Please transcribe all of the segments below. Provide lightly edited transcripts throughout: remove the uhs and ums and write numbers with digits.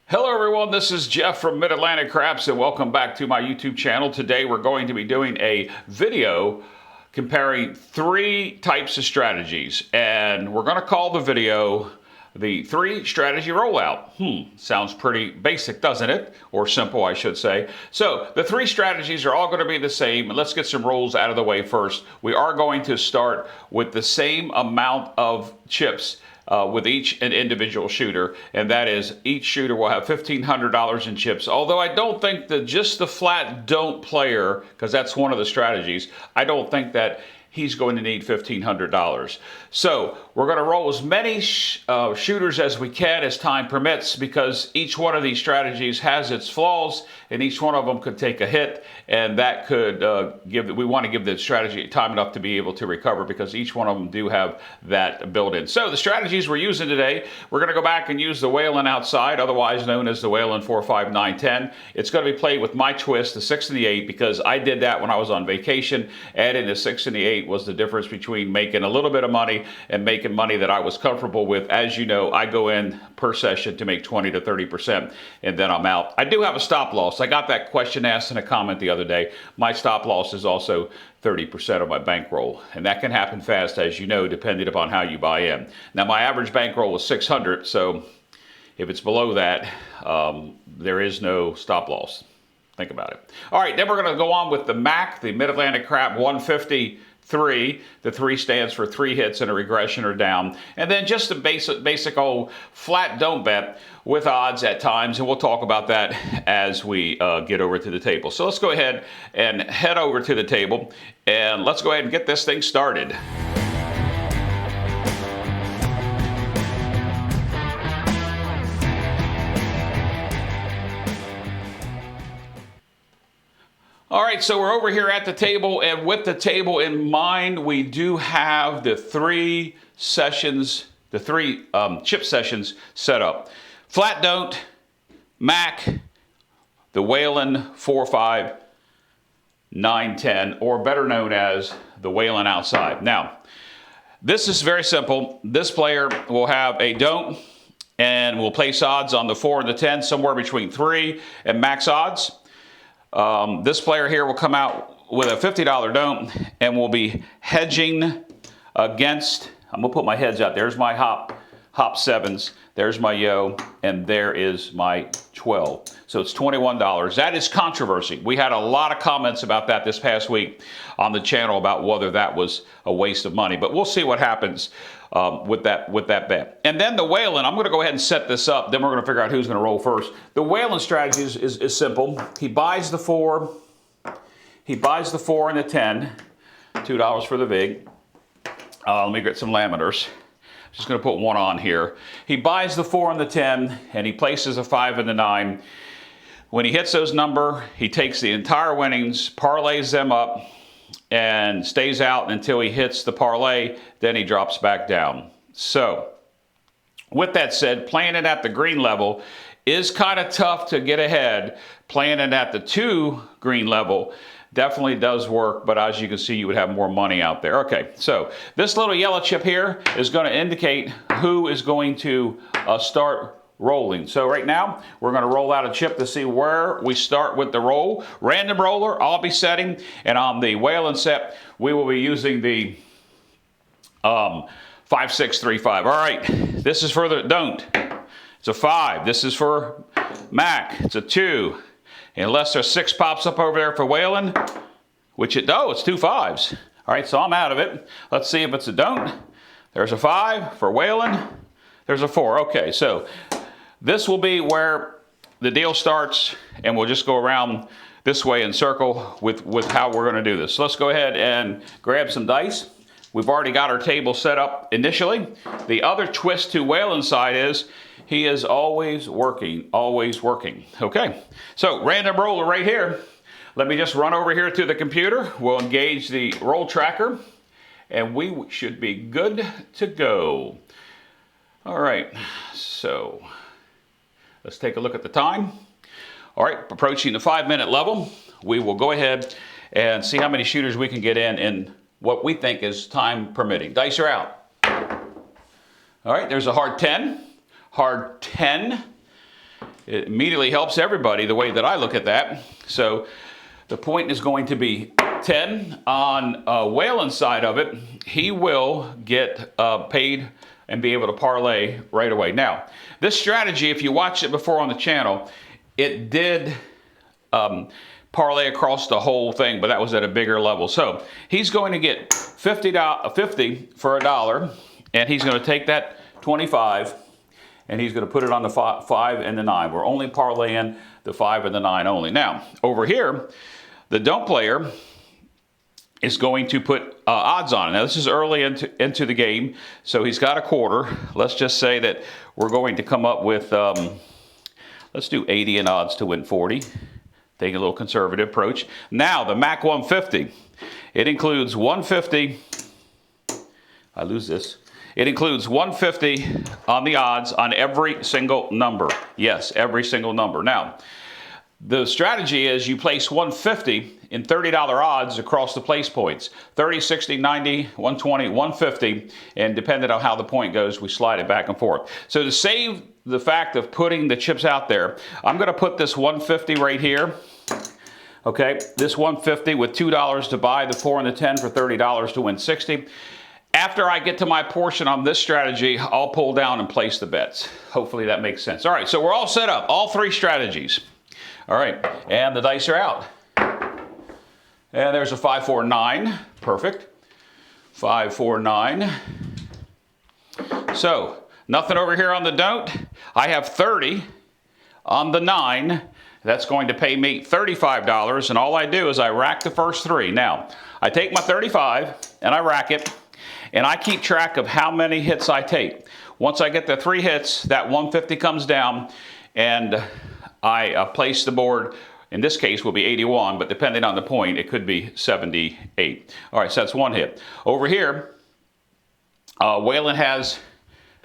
Hello everyone, this is Jeff from Mid-Atlantic Craps and welcome back to my YouTube channel. Today we're going to be doing a video comparing three types of strategies, and we're going to call the video the Strategy Rollout. Sounds pretty basic, doesn't it? Or simple, I should say. So the three strategies are all going to be the same. Let's get some rules out of the way first. We are going to start with the same amount of chips with each an individual shooter, and that is each shooter will have $1,500 in chips. Although I don't think that just the flat don't player, because that's one of the strategies, I don't think that he's going to need $1,500. So we're going to roll as many shooters as we can as time permits, because each one of these strategies has its flaws and each one of them could take a hit, and that could we want to give the strategy time enough to be able to recover, because each one of them do have that built in. So the strategies we're using today, we're going to go back and use the Waylon Outside, otherwise known as the Waylon 4, 5, 9, 10. It's going to be played with my twist, the 6 and the 8, because I did that when I was on vacation. Adding the 6 and the 8 was the difference between making a little bit of money and making money that I was comfortable with. As you know, I go in per session to make 20 to 30%, and then I'm out. I do have a stop loss. I got that question asked in a comment the other day. My stop loss is also 30% of my bankroll, and that can happen fast, as you know, depending upon how you buy in. Now, my average bankroll was 600, so if it's below that, there is no stop loss. Think about it. All right, then we're going to go on with the MAC, the Mid-Atlantic Crap 153. The 3 stands for 3 hits and a regression or down. And then just a basic old flat don't bet with odds at times, and we'll talk about that as we get over to the table. So let's go ahead and head over to the table, and let's go ahead and get this thing started. All right, so we're over here at the table, and with the table in mind, we do have the 3 sessions, the 3 chip sessions set up. Flat don't, MAC, the Waylon 4, 5, 9, 10, or better known as the Waylon Outside. Now, this is very simple. This player will have a don't and will place odds on the 4 and the 10, somewhere between 3 and max odds. This player here will come out with a $50 don't and will be hedging against, I'm going to put my heads out. There's my hop 7s, there's my yo, and there is my 12. So it's $21. That is controversy. We had a lot of comments about that this past week on the channel about whether that was a waste of money, but we'll see what happens with that bet. And then the Waylon, I'm going to go ahead and set this up, then we're going to figure out who's going to roll first. The Waylon strategy is simple. He buys the 4, he buys the 4 and the 10, $2 for the VIG. Let me get some laminators. Just going to put one on here. He buys the 4 and the 10, and he places a 5 and the 9. When he hits those numbers, he takes the entire winnings, parlays them up, and stays out until he hits the parlay, then he drops back down. So, with that said, playing it at the green level is kind of tough to get ahead. Playing it at the 2 green level definitely does work, but as you can see, you would have more money out there. Okay, so this little yellow chip here is going to indicate who is going to start rolling. So right now, we're going to roll out a chip to see where we start with the roll. Random roller, I'll be setting, and on the Waylon set, we will be using the 5, 6, 3, 5. All right, this is for the don't. It's a 5. This is for MAC. It's a 2. Unless there's 6 pops up over there for Waylon, which it's 2 5s. All right, so I'm out of it. Let's see if it's a don't. There's a 5 for Waylon. There's a 4. Okay, so this will be where the deal starts, and we'll just go around this way in circle with how we're going to do this. So let's go ahead and grab some dice. We've already got our table set up initially. The other twist to Waylon's side is he is always working, always working. Okay, so random roller right here. Let me just run over here to the computer. We'll engage the roll tracker, and we should be good to go. All right, so let's take a look at the time. All right, approaching the 5-minute level. We will go ahead and see how many shooters we can get in what we think is time permitting. Dice are out. All right, there's a hard 10. Hard 10. it immediately helps everybody the way that I look at that. So the point is going to be 10 on Waylon's side of it. He will get paid and be able to parlay right away. Now, this strategy, if you watched it before on the channel, it did parlay across the whole thing, but that was at a bigger level. So he's going to get 50 for $1, and he's going to take that 25, and he's going to put it on the 5 and the 9. We're only parlaying the 5 and the 9 only. Now, over here, the don't player is going to put odds on it. Now, this is early into the game, so he's got a quarter. Let's just say that we're going to come up with, let's do 80 in odds to win 40. Take a little conservative approach. Now, the MAC 150. It includes 150. I lose this. It includes 150 on the odds on every single number. Yes, every single number. Now, the strategy is you place 150 in $30 odds across the place points. 30, 60, 90, 120, 150, and depending on how the point goes, we slide it back and forth. So to save the fact of putting the chips out there, I'm going to put this 150 right here. Okay, this 150 with $2 to buy the 4 and the 10 for $30 to win 60. After I get to my portion on this strategy, I'll pull down and place the bets. Hopefully that makes sense. All right, so we're all set up, all 3 strategies. All right, and the dice are out. And there's a 5, 4, 9. Perfect. 5, 4, 9. So, nothing over here on the don't. I have 30 on the 9. That's going to pay me $35, and all I do is I rack the first 3. Now, I take my 35 and I rack it, and I keep track of how many hits I take. Once I get the 3 hits, that 150 comes down, and I place the board. In this case will be 81, but depending on the point, it could be 78. All right, so that's 1 hit. Over here, Waylon has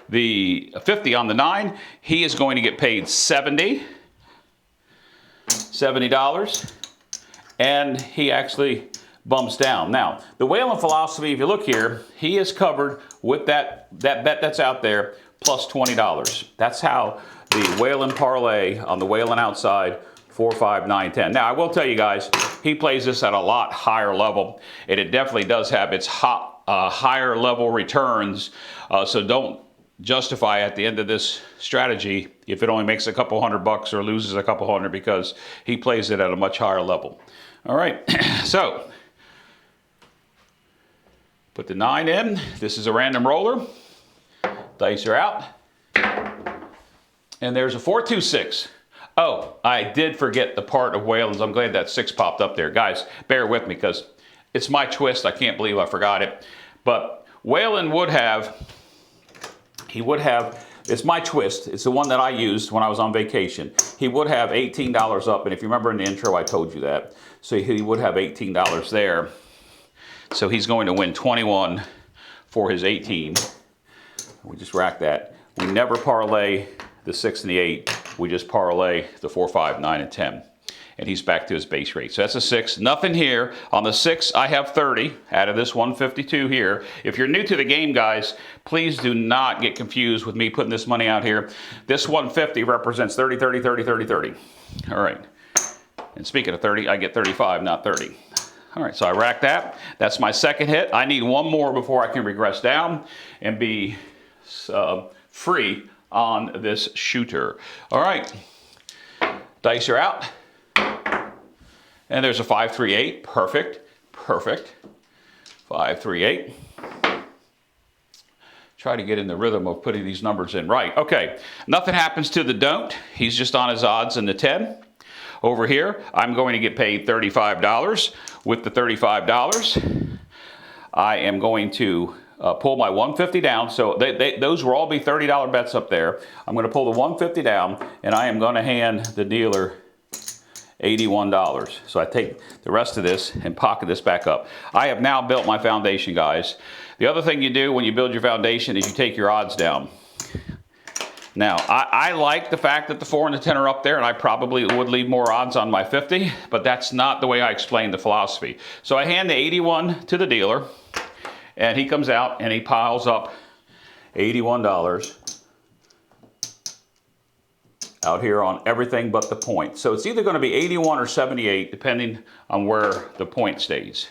the 50 on the 9. He is going to get paid $70, and he actually bumps down. Now, the Waylon philosophy, if you look here, he is covered with that bet that's out there plus $20. That's how the Waylon parlay on the Waylon Outside 4, 5, 9, 10. Now, I will tell you guys, he plays this at a lot higher level, and it definitely does have its higher level returns, so don't justify at the end of this strategy if it only makes a couple $100 or loses a couple hundred, because he plays it at a much higher level. All right, so put the 9 in. This is a random roller. Dice are out. And there's a 4, 2, 6. Oh, I did forget the part of Waylon's. I'm glad that 6 popped up there. Guys, bear with me because it's my twist. I can't believe I forgot it. But Waylon would have, it's my twist. It's the one that I used when I was on vacation. He would have $18 up. And if you remember in the intro, I told you that. So he would have $18 there. So he's going to win 21 for his 18. We just rack that. We never parlay the 6 and the 8. We just parlay the 4, 5, 9, and 10. And he's back to his base rate. So that's a 6. Nothing here. On the 6, I have 30 out of this 152 here. If you're new to the game, guys, please do not get confused with me putting this money out here. This 150 represents 30, 30, 30, 30, 30. All right. And speaking of 30, I get 35, not 30. All right, so I rack that. That's my second hit. I need one more before I can regress down and be free on this shooter. All right, dice are out. And there's a 5, 3, 8. Perfect, perfect. 5, 3, 8. Try to get in the rhythm of putting these numbers in right. Okay, nothing happens to the don't. He's just on his odds in the 10. Over here, I'm going to get paid $35. With the $35, I am going to pull my 150 down. So those will all be $30 bets up there. I'm going to pull the 150 down, and I am going to hand the dealer $81. So I take the rest of this and pocket this back up. I have now built my foundation, guys. The other thing you do when you build your foundation is you take your odds down. Now, I like the fact that the 4 and the 10 are up there, and I probably would leave more odds on my 50, but that's not the way I explain the philosophy. So I hand the 81 to the dealer, and he comes out and he piles up $81. out here on everything but the point. So it's either going to be 81 or 78, depending on where the point stays.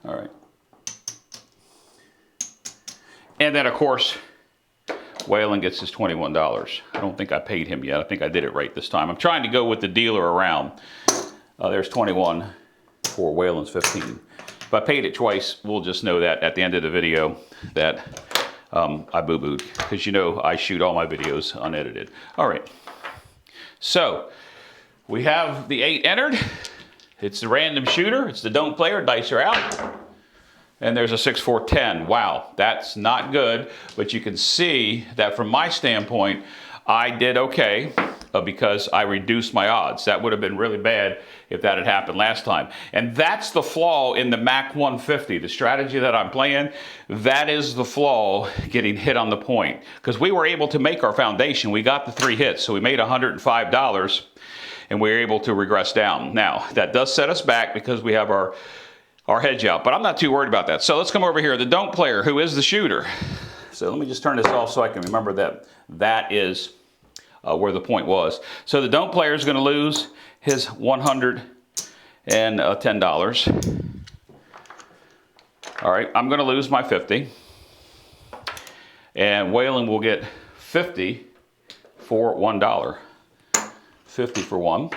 All right. And then, of course, Waylon gets his $21. I don't think I paid him yet. I think I did it right this time. I'm trying to go with the dealer around. There's 21 for Waylon's 15. If I paid it twice, we'll just know that at the end of the video that I boo-booed, because you know I shoot all my videos unedited. All right. So we have the 8 entered. It's the random shooter. It's the don't player. Dice are out. And there's a 6, 4, 10. Wow, that's not good. But you can see that from my standpoint, I did okay because I reduced my odds. That would have been really bad if that had happened last time. And that's the flaw in the MAC 150, the strategy that I'm playing. That is the flaw, getting hit on the point. Because we were able to make our foundation. We got the 3 hits, so we made $105, and we were able to regress down. Now, that does set us back because we have our hedge out, but I'm not too worried about that. So let's come over here, the don't player, who is the shooter. So let me just turn this off so I can remember that that is where the point was. So the don't player is going to lose his $110. All right, I'm going to lose my 50. And Waylon will get 50 for $1. 50 for 1.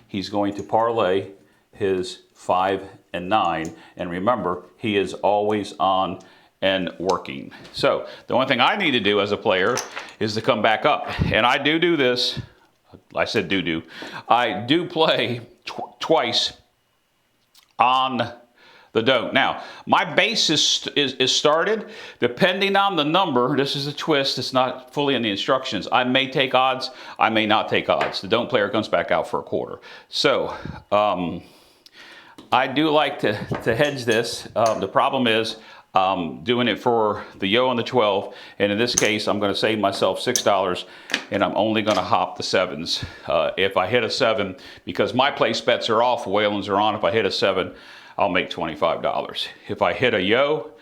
He's going to parlay his 5 and 9, and remember, he is always on and working. So the only thing I need to do as a player is to come back up, and I do this. I said do. I do play twice on the don't. Now, my base is started. Depending on the number, this is a twist. It's not fully in the instructions. I may take odds. I may not take odds. The don't player comes back out for a quarter. So, I do like to hedge this. The problem is doing it for the yo and the 12, and in this case I'm going to save myself $6, and I'm only going to hop the 7s. If I hit a 7, because my place bets are off, Waylon's are on. If I hit a 7, I'll make $25. If I hit a yo,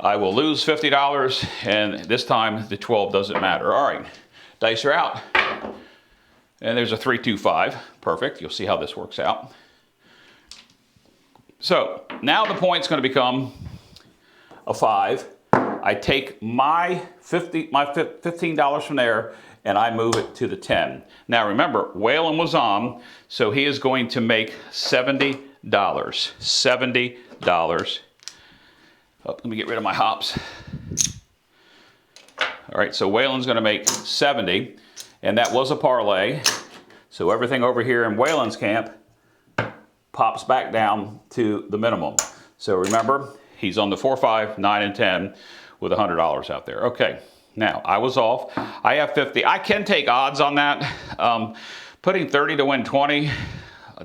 I will lose $50, and this time the 12 doesn't matter. All right, dice are out, and there's a 3, 2, 5. Perfect. You'll see how this works out. So now the point's going to become a 5. I take my $15 from there and I move it to the 10. Now remember, Waylon was on, so he is going to make $70. $70. Oh, let me get rid of my hops. All right, so Waylon's going to make 70, and that was a parlay. So everything over here in Waylon's camp pops back down to the minimum. So remember, he's on the 4, 5, 9, and 10 with $100 out there. Okay, now I was off. I have 50. I can take odds on that. Putting 30 to win 20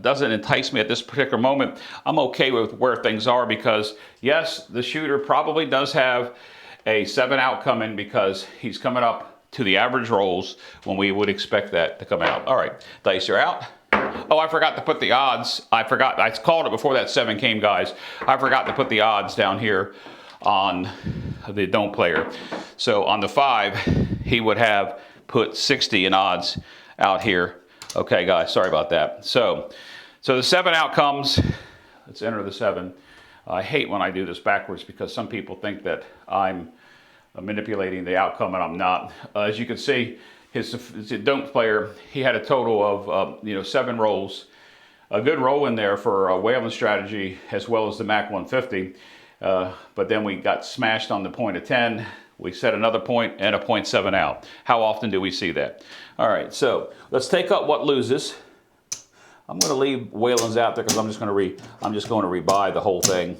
doesn't entice me at this particular moment. I'm okay with where things are because, yes, the shooter probably does have a 7 out coming because he's coming up to the average rolls when we would expect that to come out. All right, dice are out. Oh, I forgot to put the odds. I called it before that 7 came, guys. I forgot to put the odds down here on the don't player. So on the 5, he would have put 60 in odds out here. Okay, guys, sorry about that. So the 7 out comes. Let's enter the 7. I hate when I do this backwards because some people think that I'm manipulating the outcome, and I'm not. As you can see, his don't player, he had a total of 7 rolls. A good roll in there for a Waylon strategy as well as the MAC 150. But then we got smashed on the point of 10. We set another point and a 0.7 out. How often do we see that? All right, so let's take up what loses. I'm going to leave Waylon's out there because I'm just going to rebuy the whole thing.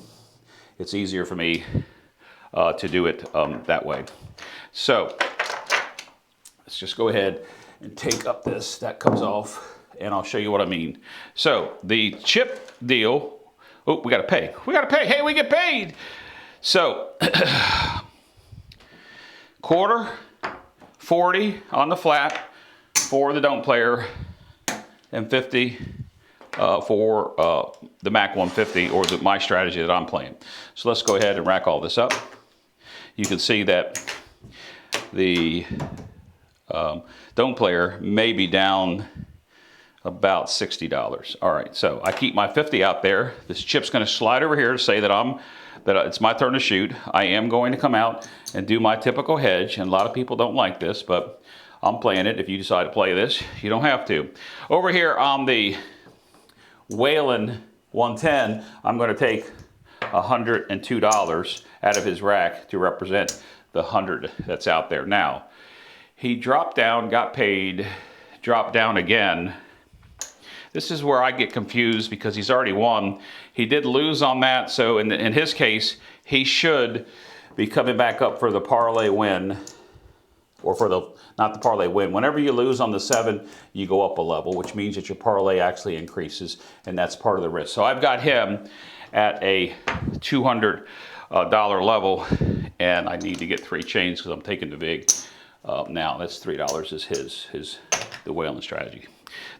It's easier for me to do it that way. So let's just go ahead and take up this. That comes off, and I'll show you what I mean. So the chip deal. Oh, we got to pay. We got to pay. Hey, we get paid. So quarter, 40 on the flat for the don't player, and 50 for the MAC 150 or my strategy that I'm playing. So let's go ahead and rack all this up. You can see that the don't player may be down about $60. All right, so I keep my 50 out there. This chip's going to slide over here to say that it's my turn to shoot. I am going to come out and do my typical hedge, and a lot of people don't like this, but I'm playing it. If you decide to play this, you don't have to. Over here on the Waylon 110, I'm going to take $102 out of his rack to represent the 100 that's out there. Now, he dropped down, got paid, dropped down again. This is where I get confused because he's already won. He did lose on that, so in his case, he should be coming back up for the parlay win, or for not the parlay win. Whenever you lose on the 7, you go up a level, which means that your parlay actually increases, and that's part of the risk. So I've got him at a $200 level, and I need to get 3 chains because I'm taking the vig. Now that's $3 is the Waylon strategy.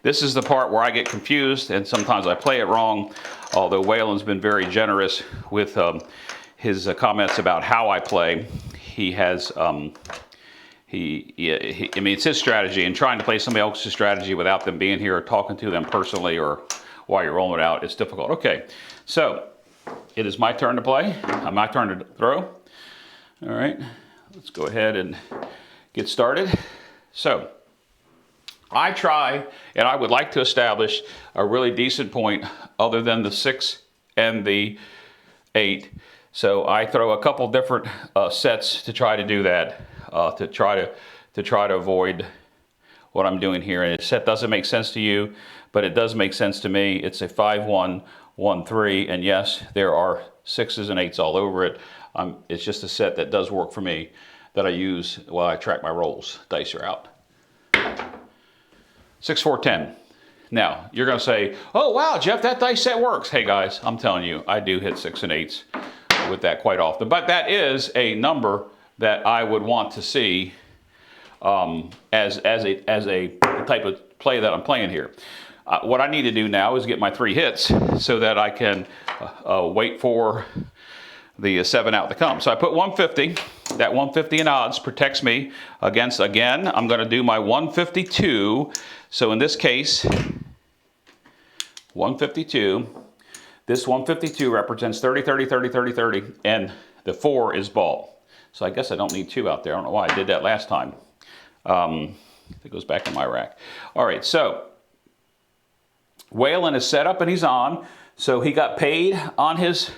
This is the part where I get confused, and sometimes I play it wrong, although Waylon's been very generous with his comments about how I play. He has, I mean, it's his strategy, and trying to play somebody else's strategy without them being here or talking to them personally or while you're rolling it out, it's difficult. Okay, so it is my turn to play. My turn to throw. All right, let's go ahead and get started. So I try, and I would like to establish a really decent point other than the 6 and the 8. So I throw a couple different sets to try to do that, to try to avoid what I'm doing here. And a set doesn't make sense to you, but it does make sense to me. It's a 5-1, 1-3, and yes, there are 6s and 8s all over it. It's just a set that does work for me that I use while I track my rolls. Dice are out. 6, 4, 10. Now, you're going to say, oh, wow, Jeff, that dice set works. Hey, guys, I'm telling you, I do hit 6 and 8s with that quite often. But that is a number that I would want to see as a type of play that I'm playing here. What I need to do now is get my 3 hits so that I can wait for the 7 out to come. So I put 150. That 150 in odds protects me against, again, I'm going to do my 152. So in this case, 152. This 152 represents 30, 30, 30, 30, 30, and the 4 is ball. So I guess I don't need 2 out there. I don't know why I did that last time. It goes back in my rack. All right, so Waylon is set up and he's on. So he got paid on his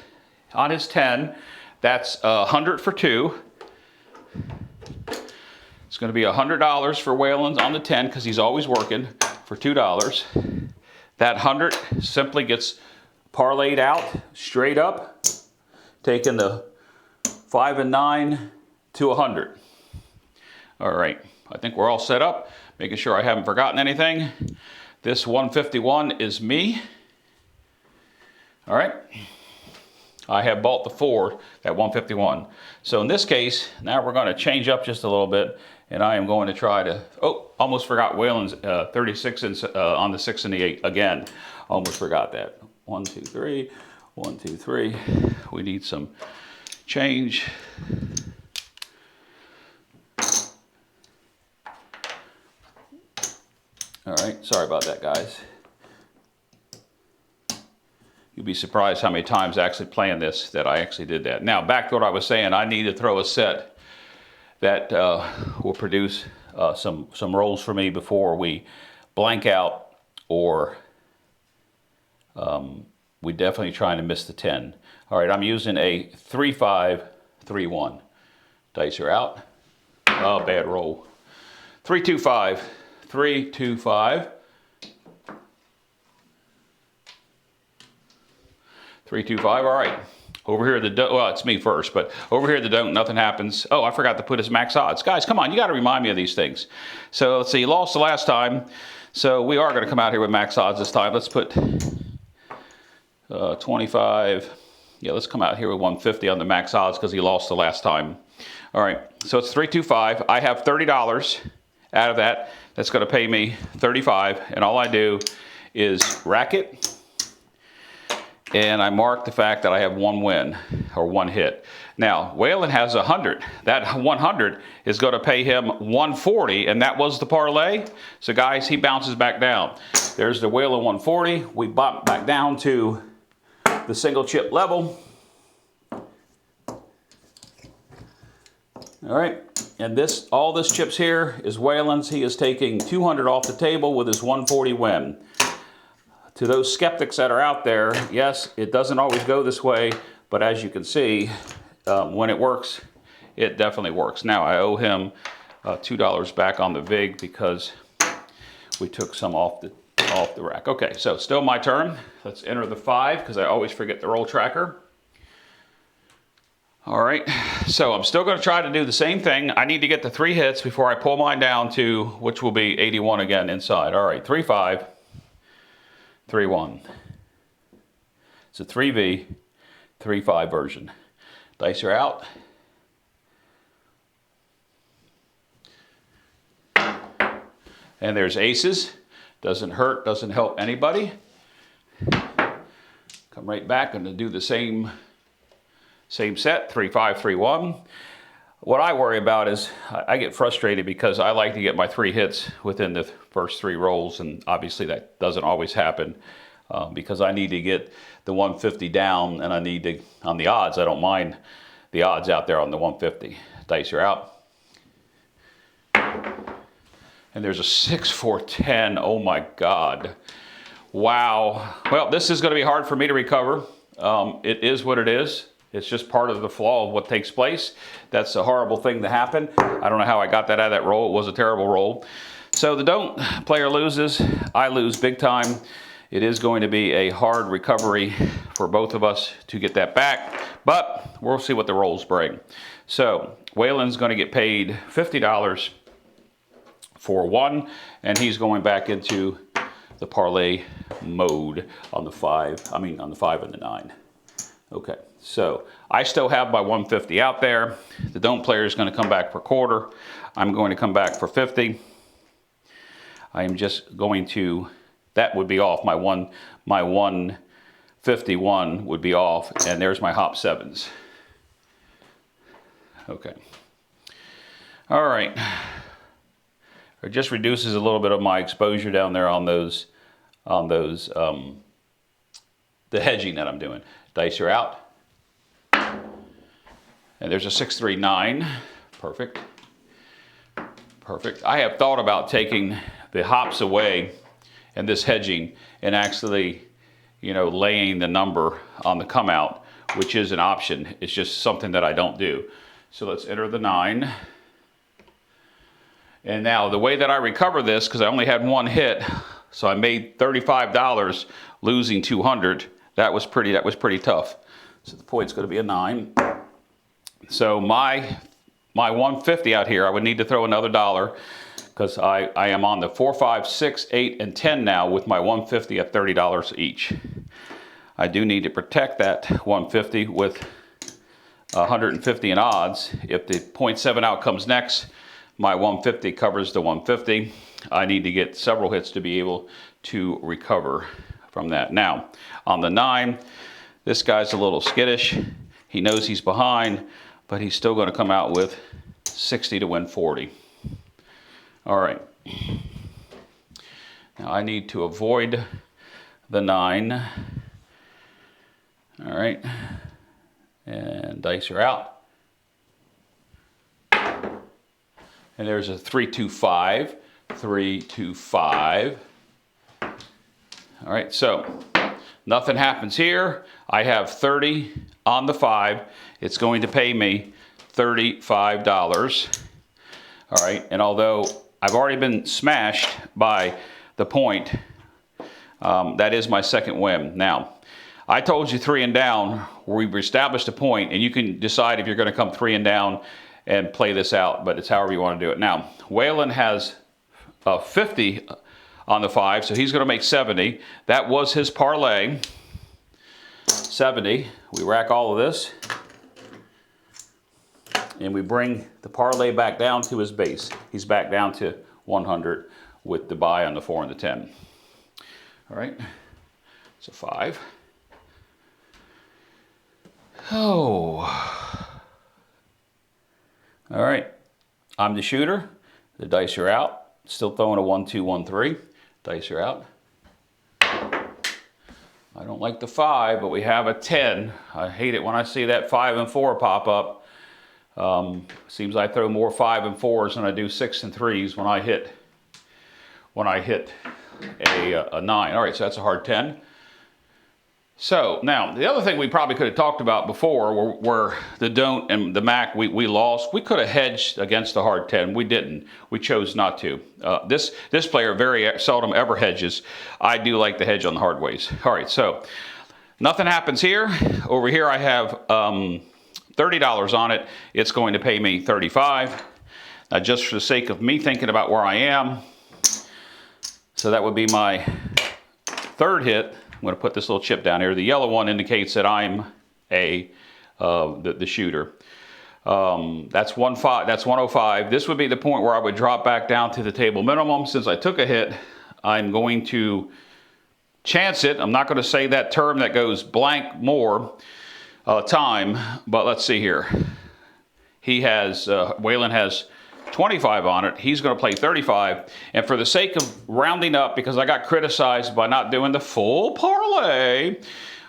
10. That's 100 for 2. It's going to be $100 for Waylon on the 10 because he's always working for $2. That 100 simply gets parlayed out straight up, taking the 5 and 9 to 100. All right, I think we're all set up, making sure I haven't forgotten anything. This 151 is me. All right, I have bought the 4 at 151. So in this case, now we're going to change up just a little bit, and I am going to try to, oh, almost forgot Waylon's 36 on the 6 and the 8 again. Almost forgot that. 1, 2, 3, 1, 2, 3. We need some change. All right, sorry about that, guys. You'll be surprised how many times actually playing this that I actually did that. Now, back to what I was saying, I need to throw a set that will produce some rolls for me before we blank out, or we definitely trying to miss the 10. All right, I'm using a 3-5, 3-1. Dice are out. Oh, bad roll. 3, 2, 5. 3, 2, 5. 3, 2, 5. All right. Over here, well, it's me first, but over here, the don't, nothing happens. Oh, I forgot to put his max odds. Guys, come on, you got to remind me of these things. So let's see, you lost the last time, so we are going to come out here with max odds this time. Let's put 25. Yeah, let's come out here with 150 on the max odds because he lost the last time. All right, so it's 3, 2, 5. I have $30 out of that. That's going to pay me $35, and all I do is rack it, and I mark the fact that I have one win or one hit. Now, Waylon has 100. That 100 is going to pay him 140, and that was the parlay. So guys, he bounces back down. There's the Waylon 140. We bump back down to the single chip level. All right, and all this chips here is Waylon's. He is taking 200 off the table with his 140 win. To those skeptics that are out there, yes, it doesn't always go this way, but as you can see, when it works, it definitely works. Now, I owe him $2 back on the VIG because we took some off the rack. Okay, so still my turn. Let's enter the 5 because I always forget the roll tracker. All right, so I'm still going to try to do the same thing. I need to get the 3 hits before I pull mine down to, which will be 81 again inside. All right, 3-5. 3-1. It's a 3V, 3-5 version. Dice are out. And there's aces. Doesn't hurt, doesn't help anybody. Come right back and do the same set, 3-5, 3-1. What I worry about is I get frustrated because I like to get my 3 hits within the first 3 rolls, and obviously that doesn't always happen because I need to get the 150 down, and I need to, on the odds, I don't mind the odds out there on the 150. Dice are out. And there's a 6-4-10. Oh my God. Wow. Well, this is going to be hard for me to recover. It is what it is. It's just part of the flaw of what takes place. That's a horrible thing to happen. I don't know how I got that out of that roll. It was a terrible roll. So the don't player loses. I lose big time. It is going to be a hard recovery for both of us to get that back, but we'll see what the rolls bring. So Waylon's going to get paid $50 for 1, and he's going back into the parlay mode on the 5. I mean, on the 5 and the 9. Okay, so I still have my 150 out there. The don't player is going to come back for quarter. I'm going to come back for 50. I am just going to, that would be off. My 151 would be off, and there's my hop 7s. Okay. All right. It just reduces a little bit of my exposure down there on those, the hedging that I'm doing. Dice are out. And there's a 6-3-9. Perfect. Perfect. I have thought about taking the hops away and this hedging and actually, you know, laying the number on the come out, which is an option. It's just something that I don't do. So let's enter the 9. And now the way that I recover this, because I only had 1 hit, so I made $35 losing 200. That was pretty tough. So the point's going to be a 9. So my 150 out here, I would need to throw another $1 because I am on the 4, 5, 6, 8, and 10 now with my 150 at $30 each. I do need to protect that 150 with 150 in odds. If the 0.7 out comes next, my 150 covers the 150. I need to get several hits to be able to recover from that. Now, on the 9, this guy's a little skittish. He knows he's behind, but he's still going to come out with 60 to win 40. All right. Now I need to avoid the 9. All right. And dice are out. And there's a 3-2-5. 3-2-5. All right, so nothing happens here. I have 30 on the 5. It's going to pay me $35. All right, and although I've already been smashed by the point, that is my second win. Now, I told you 3 and down. We've established a point, and you can decide if you're going to come 3 and down and play this out, but it's however you want to do it. Now, Waylon has 50 on the 5, so he's going to make 70. That was his parlay. 70. We rack all of this, and we bring the parlay back down to his base. He's back down to 100 with the buy on the 4 and the 10. All right, so 5. Oh. All right. I'm the shooter. The dice are out. Still throwing a 1, 2, 1, 3. Dice are out. I don't like the 5, but we have a 10. I hate it when I see that 5 and 4 pop up. Seems I throw more 5 and 4s than I do 6 and 3s when I hit a 9. All right, so that's a hard 10. So now the other thing we probably could have talked about before were the don't and the Mac we lost. We could have hedged against the hard 10. We didn't. We chose not to. This player very seldom ever hedges. I do like to hedge on the hard ways. All right, so nothing happens here. Over here I have $30 on it. It's going to pay me $35. Now just for the sake of me thinking about where I am, so that would be my third hit. I'm going to put this little chip down here. The yellow one indicates that I'm the shooter. That's 105. That's 105. This would be the point where I would drop back down to the table minimum. Since I took a hit, I'm going to chance it. I'm not going to say that term that goes blank more time, but let's see here. He has Waylon has 25 on it. He's going to play 35. And for the sake of rounding up, because I got criticized by not doing the full parlay,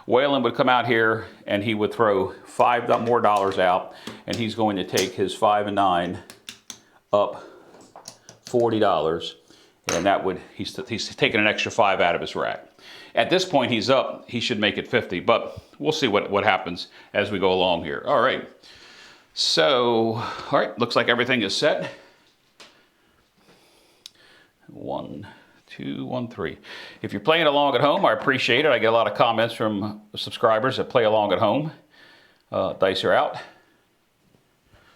Waylon would come out here and he would throw $5 more out, and he's going to take his 5 and 9 up $40. And that would, he's taking an extra 5 out of his rack. At this point, he's up. He should make it 50, but we'll see what happens as we go along here. All right. So, all right, looks like everything is set. 1, 2, 1, 3. If you're playing along at home, I appreciate it. I get a lot of comments from subscribers that play along at home. Dice are out.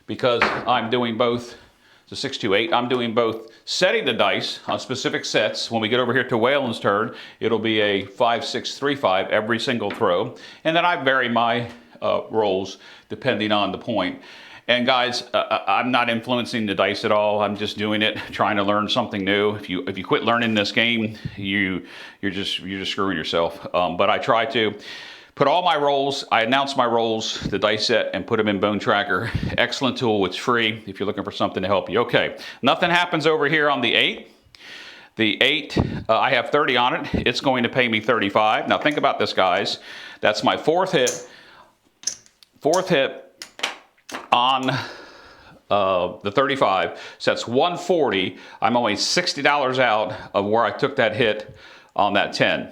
Because I'm doing both, it's a 6, 2, 8. I'm doing both setting the dice on specific sets. When we get over here to Waylon's turn, it'll be a 5, 6, 3, 5 every single throw. And then I vary my rolls depending on the point. And guys, I'm not influencing the dice at all. I'm just doing it, trying to learn something new. If you quit learning this game, you're just screwing yourself. But I try to put all my rolls. I announce my rolls, the dice set, and put them in Bone Tracker. Excellent tool. It's free if you're looking for something to help you. Okay, nothing happens over here on the 8. The 8, I have 30 on it. It's going to pay me 35. Now think about this, guys. That's my fourth hit. Fourth hit on the 35, so that's 140. I'm only $60 out of where I took that hit on that 10.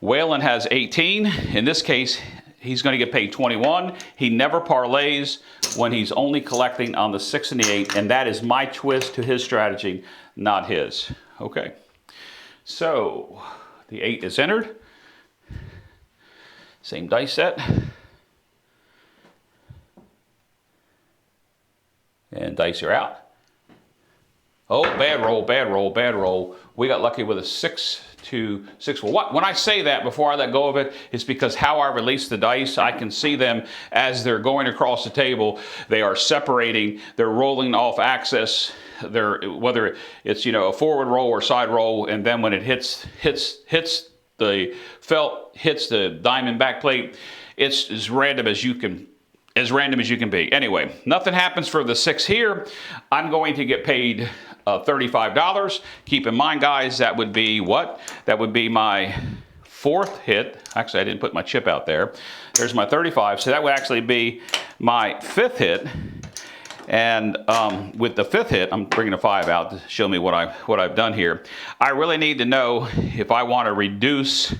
Waylon has 18. In this case, he's going to get paid 21. He never parlays when he's only collecting on the 6 and the 8, and that is my twist to his strategy, not his. Okay, so the 8 is entered. Same dice set. And dice are out. Oh, bad roll, bad roll, bad roll. We got lucky with a 6, 2, 6. Well, when I say that before I let go of it, it's because how I release the dice, I can see them as they're going across the table. They are separating. They're rolling off axis. Whether it's a forward roll or side roll, and then when it hits the felt, hits the diamond back plate, it's as random as you can. As random as you can be. Anyway, nothing happens for the 6 here. I'm going to get paid $35. Keep in mind, guys, that would be what? That would be my fourth hit. Actually, I didn't put my chip out there. There's my 35. So that would actually be my fifth hit. And with the fifth hit, I'm bringing a 5 out to show me what I've done here. I really need to know if I want to reduce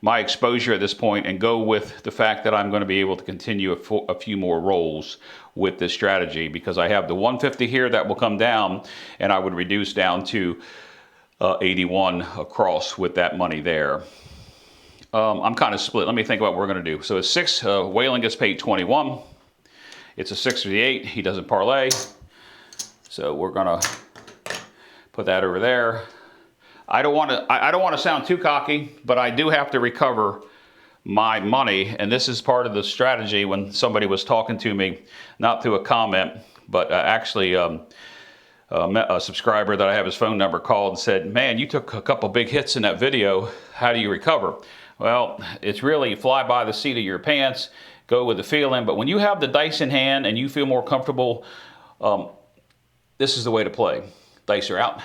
my exposure at this point and go with the fact that I'm going to be able to continue a few more rolls with this strategy, because I have the 150 here that will come down, and I would reduce down to 81 across with that money there. I'm kind of split. Let me think about what we're going to do. So it's 6. Waylon gets paid 21. It's a 6 for the 8. He doesn't parlay. So we're going to put that over there. I don't want to sound too cocky, but I do have to recover my money, and this is part of the strategy. When somebody was talking to me, not through a comment, but actually a subscriber that I have his phone number called and said, "Man, you took a couple big hits in that video. How do you recover?" Well, it's really fly by the seat of your pants. go with the feeling. But when you have the dice in hand and you feel more comfortable, this is the way to play. Dice are out.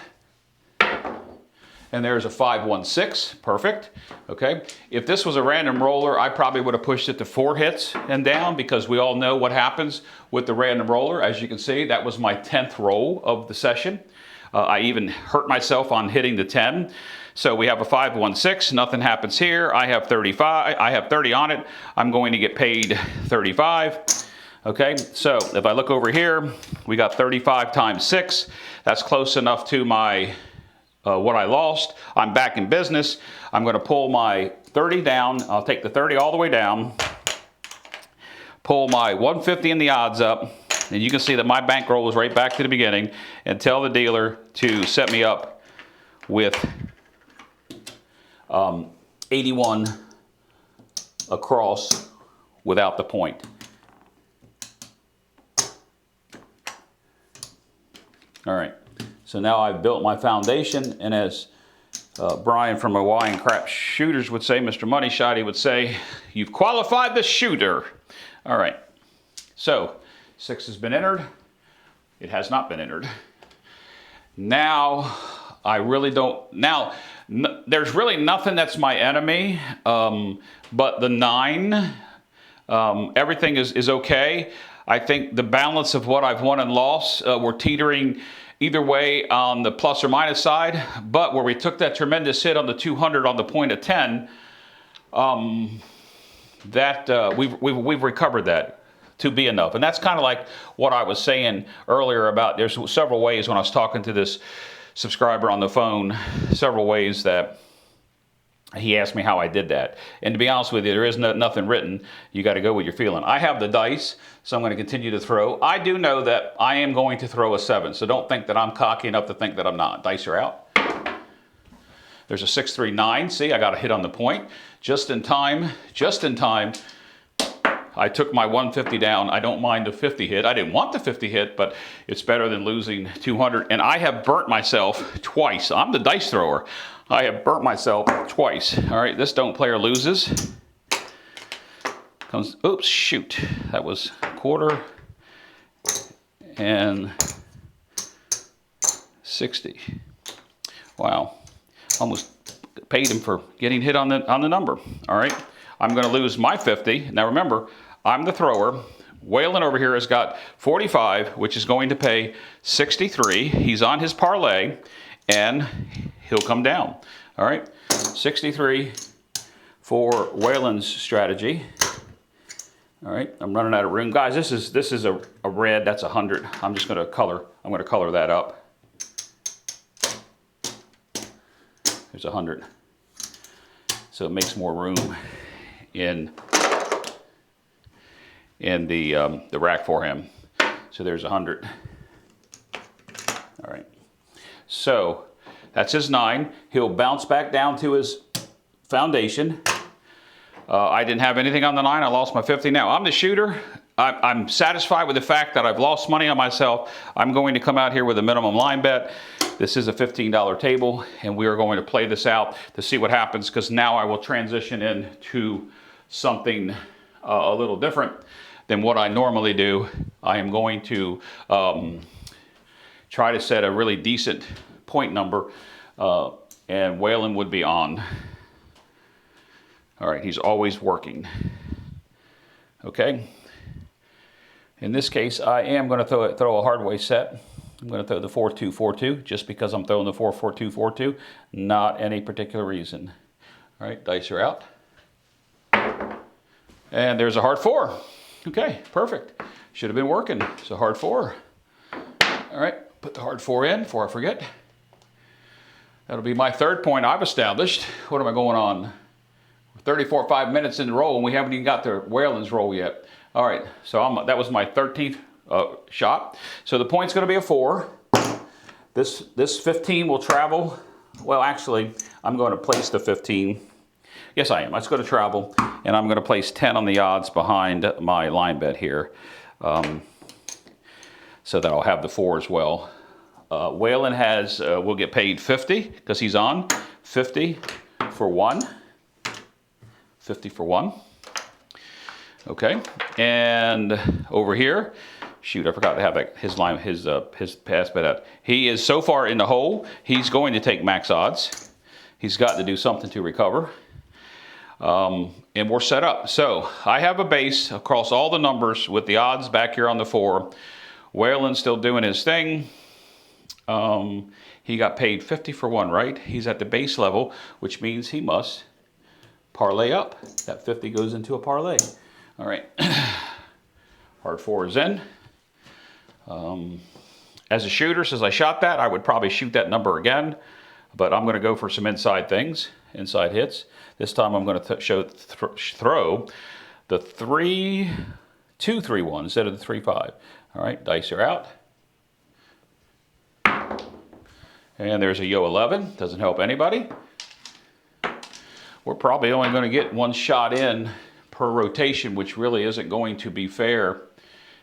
And there's a 5-1-6, perfect, okay? If this was a random roller, I probably would have pushed it to 4 hits and down, because we all know what happens with the random roller. As you can see, that was my 10th roll of the session. I even hurt myself on hitting the 10. So we have a 5-1-6, nothing happens here. I have 35, I have 30 on it. I'm going to get paid 35. Okay, so if I look over here, we got 35 times 6. That's close enough to my what I lost. I'm back in business. I'm going to pull my 30 down. I'll take the 30 all the way down, pull my 150 in the odds up, and you can see that my bankroll is right back to the beginning, and tell the dealer to set me up with 81 across without the point. All right. So now I've built my foundation, and as Brian from Hawaiian Crap Shooters would say, Mr. Money Shot, he would say, you've qualified the shooter. All right, so 6 has been entered. It has not been entered. Now, I really don't, there's really nothing that's my enemy, but the 9, everything is okay. I think the balance of what I've won and lost, we're teetering either way on the plus or minus side, but where we took that tremendous hit on the 200 on the point of 10, we've recovered that to be enough. And that's kind of like what I was saying earlier about, there's several ways when I was talking to this subscriber on the phone, several ways that he asked me how I did that. And to be honest with you, there is nothing written. You got to go with your feeling. I have the dice, so I'm going to continue to throw. I do know that I am going to throw a 7, so don't think that I'm cocky enough to think that I'm not. Dice are out. There's a 6-3-9. See, I got a hit on the point. Just in time, just in time. I took my 150 down. I don't mind the 50 hit. I didn't want the 50 hit, but it's better than losing 200. And I have burnt myself twice. I'm the dice thrower. I have burnt myself twice. All right, this don't player loses. Comes, oops, shoot. That was quarter and 60. Wow, almost paid him for getting hit on the number. All right, I'm going to lose my 50. Now remember, I'm the thrower. Waylon over here has got 45, which is going to pay 63. He's on his parlay, and he'll come down. All right, 63 for Waylon's strategy. All right, I'm running out of room, guys. This is a red. That's 100. I'm just going to color. I'm going to color that up. There's 100. So it makes more room in the rack for him. So there's 100. All right. So that's his 9. He'll bounce back down to his foundation. I didn't have anything on the 9. I lost my 50. Now, I'm the shooter. I'm satisfied with the fact that I've lost money on myself. I'm going to come out here with a minimum line bet. This is a $15 table, and we are going to play this out to see what happens, because now I will transition into something a little different than what I normally do. I am going to try to set a really decent point number, and Waylon would be on. All right, he's always working. Okay. In this case, I am going to throw a hardway set. I'm going to throw the 4-2-4-2 just because I'm throwing the 4-4-2-4-2, not any particular reason. All right, dice are out. And there's a hard 4. Okay, perfect. Should have been working. So hard 4. All right, put the hard 4 in before I forget. That'll be my 3rd point I've established. What am I going on? 5 minutes in the roll, and we haven't even got to Waylon's roll yet. All right, so that was my 13th shot. So the point's going to be a 4. This 15 will travel. Well, actually, I'm going to place the 15. Yes, I am. It's going to travel, and I'm going to place 10 on the odds behind my line bet here, so that I'll have the 4 as well. Waylon will get paid 50 because he's on. 50 for 1. 50 for 1. Okay, and over here, shoot, I forgot to have his pass bet out. He is so far in the hole, he's going to take max odds. He's got to do something to recover. And we're set up. So I have a base across all the numbers with the odds back here on the 4. Waylon's still doing his thing. He got paid 50 for 1, right? He's at the base level, which means he must parlay up. That 50 goes into a parlay. All right, hard 4 is in. As a shooter, since I shot that, I would probably shoot that number again, but I'm going to go for some inside things, inside hits. This time I'm going to throw the 3-2-3-1 instead of the 3-5. All right, dice are out. And there's a yo 11, doesn't help anybody. We're probably only going to get 1 shot in per rotation, which really isn't going to be fair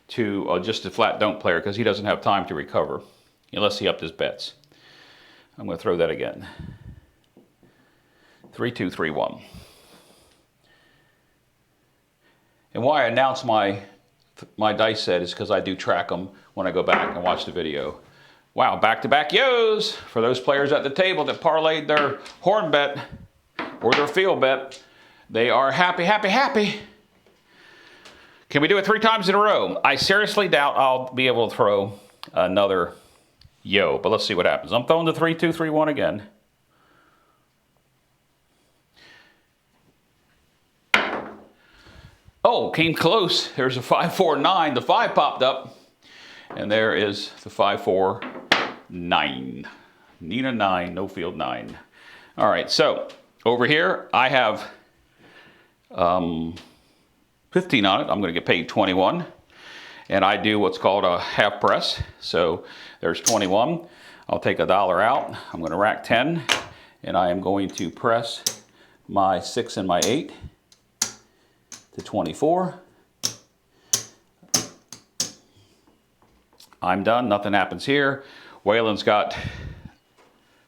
to just a flat don't player because he doesn't have time to recover unless he upped his bets. I'm going to throw that again. 3-2-3-1. And why I announce my dice set is because I do track them when I go back and watch the video. Wow, back-to-back yos for those players at the table that parlayed their horn bet or their field bet. They are happy, happy, happy. Can we do it 3 times in a row? I seriously doubt I'll be able to throw another yo, but let's see what happens. I'm throwing the 3-2-3-1 again. Oh, came close. There's a 5-4-9. The 5 popped up. And there is the 5-4-9. Nina 9, no field 9. All right, so over here I have 15 on it. I'm going to get paid 21. And I do what's called a half press. So there's 21. I'll take $1 out. I'm going to rack 10. And I am going to press my 6 and my 8 to 24. I'm done. Nothing happens here. Waylon's got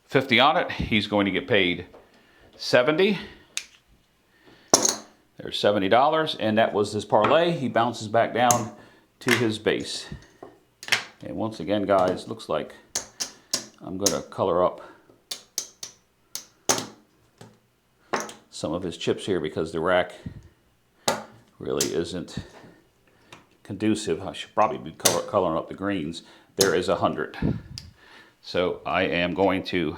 50 on it. He's going to get paid 70. There's $70, and that was his parlay. He bounces back down to his base. And once again, guys, looks like I'm going to color up some of his chips here because the rack really isn't conducive. I should probably be coloring up the greens. There is 100. So I am going to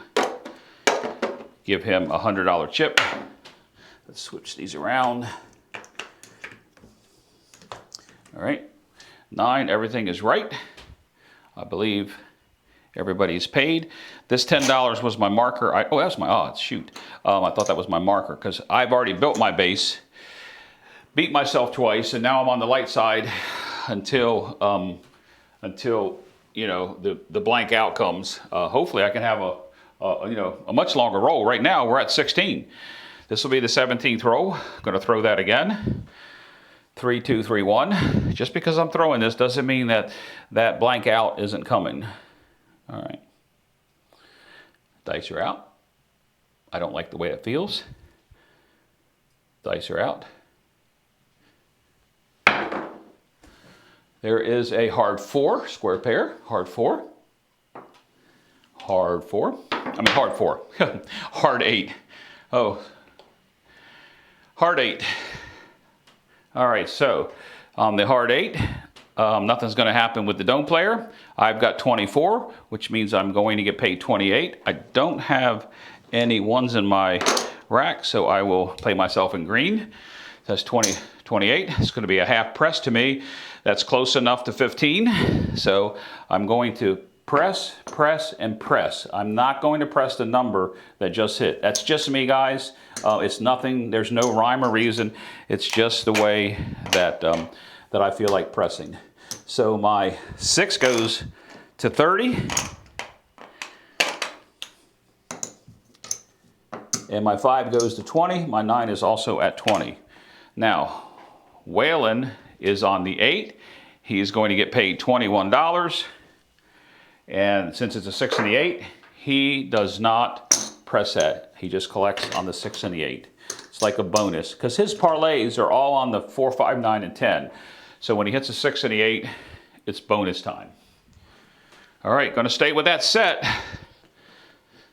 give him a $100 chip. Let's switch these around. All right, 9, everything is right. I believe everybody's paid. This $10 was my marker. Oh, that's my odds, shoot. I thought that was my marker because I've already built my base, beat myself twice, and now I'm on the light side until you know, the blank out comes. Hopefully I can have a much longer roll. Right now we're at 16. This will be the 17th roll. I'm going to throw that again. 3-2-3-1. Just because I'm throwing this doesn't mean that that blank out isn't coming. All right. Dice are out. I don't like the way it feels. Dice are out. There is a hard 4, square pair, hard 4. Hard 4. I mean hard 4. Hard 8. Oh. Hard 8. All right, so on the hard 8, nothing's going to happen with the dome player. I've got 24, which means I'm going to get paid 28. I don't have any ones in my rack, so I will play myself in green. That's 28. It's going to be a half press to me. That's close enough to 15. So I'm going to press, press, and press. I'm not going to press the number that just hit. That's just me, guys. It's nothing. There's no rhyme or reason. It's just the way that that I feel like pressing. So my 6 goes to 30. And my 5 goes to 20. My 9 is also at 20. Now, Waylon is on the 8. He is going to get paid $21. And since it's a 6 and the 8, he does not press that. He just collects on the 6 and the 8. it's like a bonus because his parlays are all on the 4, 5, 9, and 10. So when he hits a 6 and the 8, it's bonus time. All right, going to stay with that set.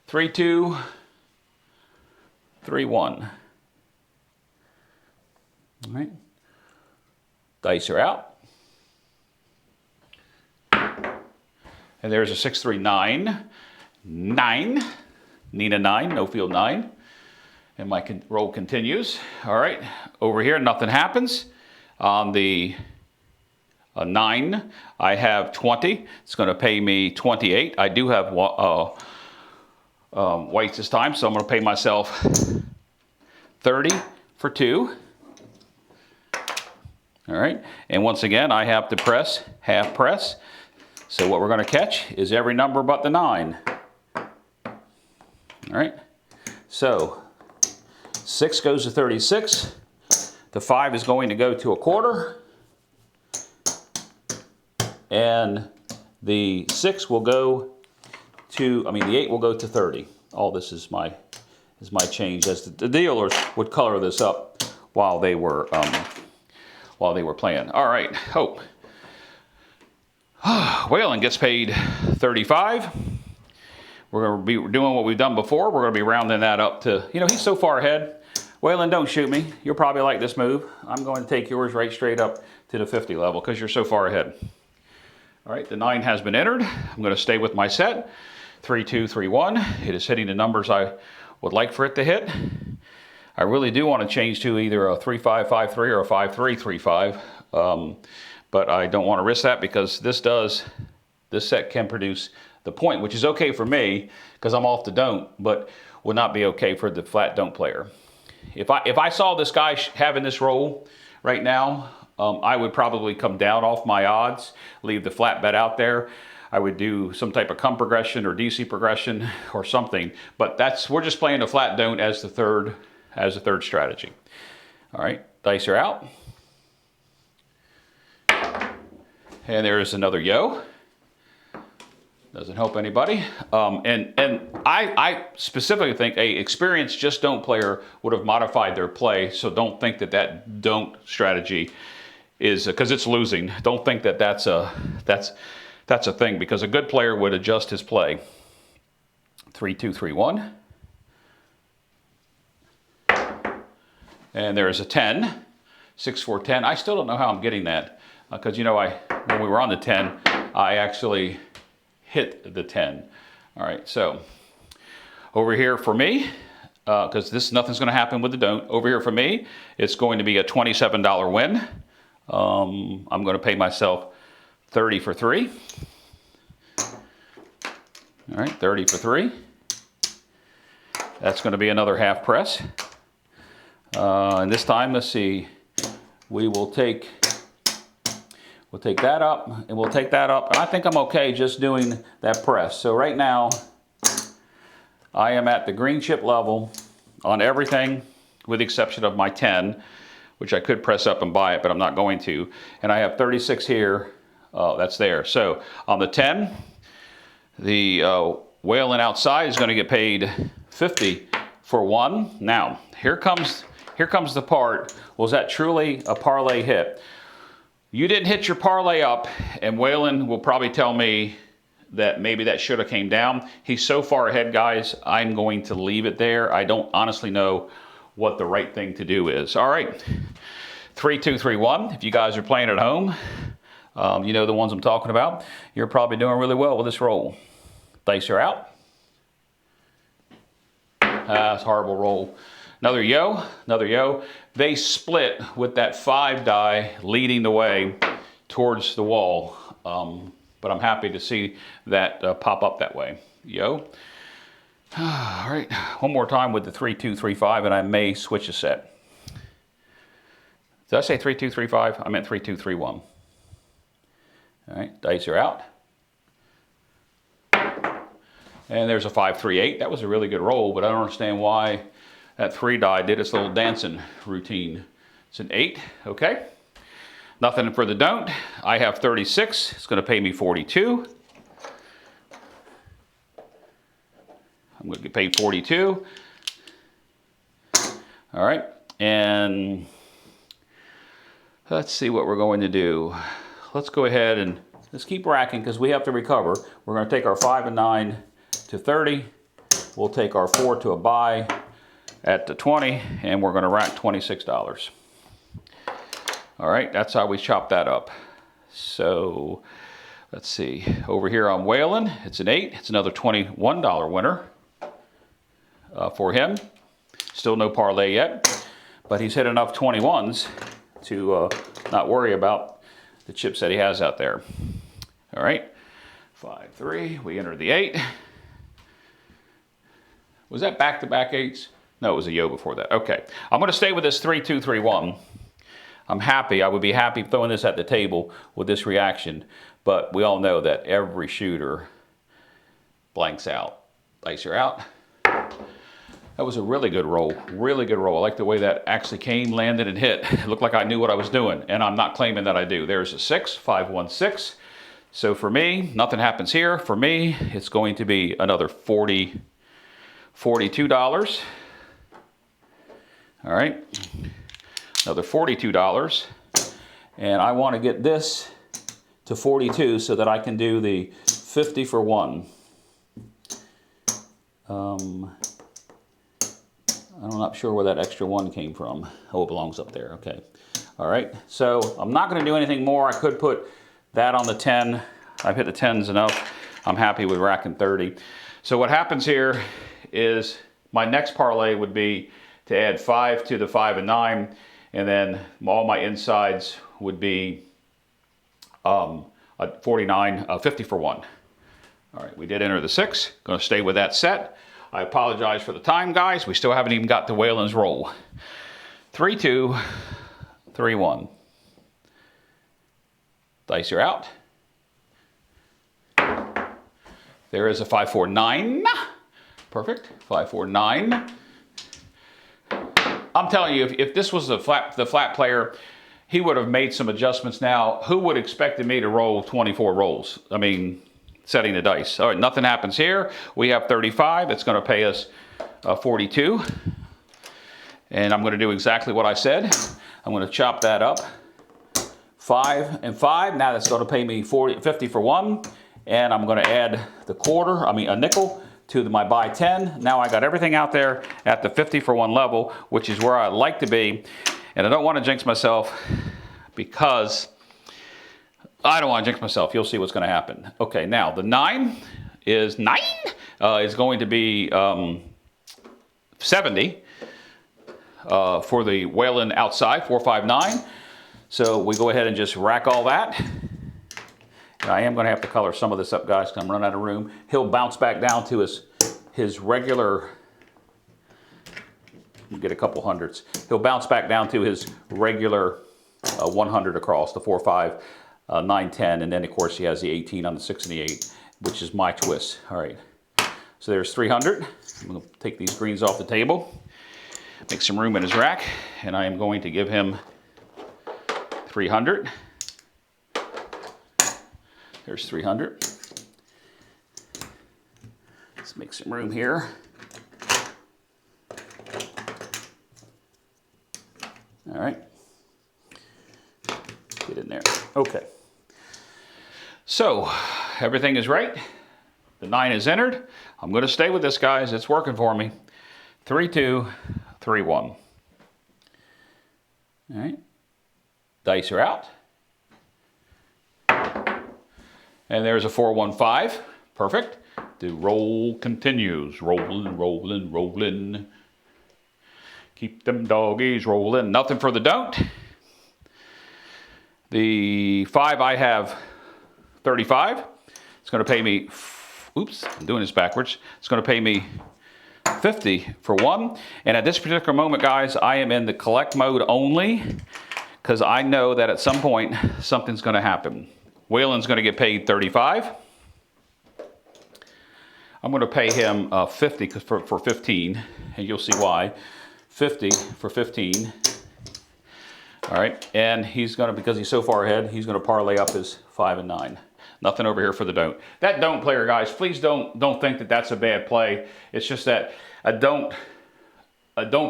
3, 2, 3, 1. All right. Dice are out. And there's a 6, 3, 9. 9. Nina 9, no field 9. And my roll continues. All right. Over here, nothing happens. On the 9, I have 20. It's going to pay me 28. I do have whites this time, so I'm going to pay myself 30 for 2. All right, and once again, I have to press half press. So what we're going to catch is every number but the 9. All right, so 6 goes to 36. The 5 is going to go to a quarter. And the 6 will go to, the 8 will go to 30. All this is my change, as the dealers would color this up while they were playing. All right, Hope. Waylon gets paid 35. We're going to be doing what we've done before. We're going to be rounding that up to, he's so far ahead. Waylon, don't shoot me. You'll probably like this move. I'm going to take yours right straight up to the 50 level because you're so far ahead. All right, the 9 has been entered. I'm going to stay with my set. 3, 2, 3, 1. It is hitting the numbers I would like for it to hit. I really do want to change to either a 3, 5, 5, 3 or a 5, 3, 3, 5. But I don't want to risk that because this set can produce the point, which is okay for me because I'm off the don't, but would not be okay for the flat don't player. If I saw this guy having this roll right now, I would probably come down off my odds, leave the flat bet out there. I would do some type of come progression or DC progression or something. But we're just playing the flat don't as the third strategy. All right, dice are out. And there's another yo. Doesn't help anybody. And I specifically think a experienced just don't player would have modified their play. So don't think that don't strategy is, because it's losing. Don't think that's a thing, because a good player would adjust his play. 3, 2, 3, 1. And there's a 10. 6, 4, 10. I still don't know how I'm getting that because when we were on the 10, I actually hit the 10. All right, so over here for me, because nothing's going to happen with the don't. Over here for me, it's going to be a $27 win. I'm going to pay myself 30 for 3. All right, 30 for 3. That's going to be another half press. And this time, let's see, we'll take that up, and we'll take that up. And I think I'm okay just doing that press. So right now, I am at the green chip level on everything with the exception of my 10, which I could press up and buy it, but I'm not going to. And I have 36 here. That's there. So on the 10, the Waylon Outside is going to get paid 50 for 1. Now, here comes the part. Was that truly a parlay hit? You didn't hit your parlay up, and Waylon will probably tell me that maybe that should have came down. He's so far ahead, guys, I'm going to leave it there. I don't honestly know what the right thing to do is. All right, 3, 2, 3, 1. If you guys are playing at home, you know the ones I'm talking about. You're probably doing really well with this roll. Dice are out. That's a horrible roll. Another yo, another yo. They split with that 5 die leading the way towards the wall. But I'm happy to see that pop up that way. Yo. All right, one more time with the 3, 2, 3, 5, and I may switch a set. Did I say 3, 2, 3, 5? I meant 3, 2, 3, 1. All right, dice are out. And there's a 5, 3, 8. That was a really good roll, but I don't understand why that 3 die did its little dancing routine. It's an 8, okay. Nothing for the don't. I have 36. It's going to pay me 42. I'm going to get paid 42. All right, and let's see what we're going to do. Let's go ahead and let's keep racking because we have to recover. We're going to take our 5 and 9 to 30. We'll take our 4 to a buy at the 20, and we're going to rack $26. All right, that's how we chop that up. So let's see. Over here on Waylon, it's an 8. It's another $21 winner for him. Still no parlay yet, but he's hit enough 21s to not worry about the chips that he has out there. All right, 5-3. We enter the 8. Was that back-to-back 8s? No, it was a yo before that. Okay, I'm going to stay with this 3-2-3-1. I'm happy. I would be happy throwing this at the table with this reaction, but we all know that every shooter blanks out. Dice are out. That was a really good roll. Really good roll. I like the way that actually came, landed, and hit. It looked like I knew what I was doing, and I'm not claiming that I do. There's a 6, 5-1-6. So for me, nothing happens here. For me, it's going to be another $42. All right, another $42. And I want to get this to 42 so that I can do the 50 for 1. I'm not sure where that extra 1 came from. Oh, it belongs up there. Okay. All right. So I'm not going to do anything more. I could put that on the 10. I've hit the 10s enough. I'm happy with racking 30. So what happens here is my next parlay would be to add 5 to the 5 and 9, and then all my insides would be a 49, 50 for 1. All right, we did enter the 6. Going to stay with that set. I apologize for the time, guys. We still haven't even got to Waylon's roll. 3-2-3-1. Dice are out. There is a 5-4-9. Perfect. 5-4-9. I'm telling you, if this was the flat player, he would have made some adjustments now. Who would have expected me to roll 24 rolls? I mean, setting the dice. All right, nothing happens here. We have 35. That's going to pay us 42. And I'm going to do exactly what I said. I'm going to chop that up. 5 and 5. Now that's going to pay me 50 for 1. And I'm going to add a nickel to my buy 10. Now I got everything out there at the 50 for 1 level, which is where I like to be. And I don't want to jinx myself because I don't want to jinx myself. You'll see what's going to happen. Okay, now the 9 is going to be 70 for the Waylon Outside, 459. So we go ahead and just rack all that. And I am going to have to color some of this up, guys, because I'm running out of room. He'll bounce back down to his regular, get a couple hundreds. He'll bounce back down to his regular 100 across, the 4, 5, 9, 10, and then of course he has the 18 on the 6 and the 8, which is my twist. All right, so there's 300. I'm going to take these greens off the table, make some room in his rack, and I am going to give him 300. There's 300. Let's make some room here. All right. Get in there. Okay. So everything is right. The 9 is entered. I'm going to stay with this, guys. It's working for me. 3-2-3-1. All right. Dice are out. And there's a 4-1-5. Perfect. The roll continues. Rolling, rolling, rolling. Keep them doggies rolling. Nothing for the don't. The 5, I have 35. It's going to pay me, oops, I'm doing this backwards. It's going to pay me 50 for 1. And at this particular moment, guys, I am in the collect mode only because I know that at some point something's going to happen. Waylon's going to get paid 35. I'm going to pay him 50 for 15, and you'll see why. 50 for 15. All right, and he's going to, because he's so far ahead, he's going to parlay up his 5 and 9. Nothing over here for the don't. That don't player, guys, please don't think that that's a bad play. It's just that a don't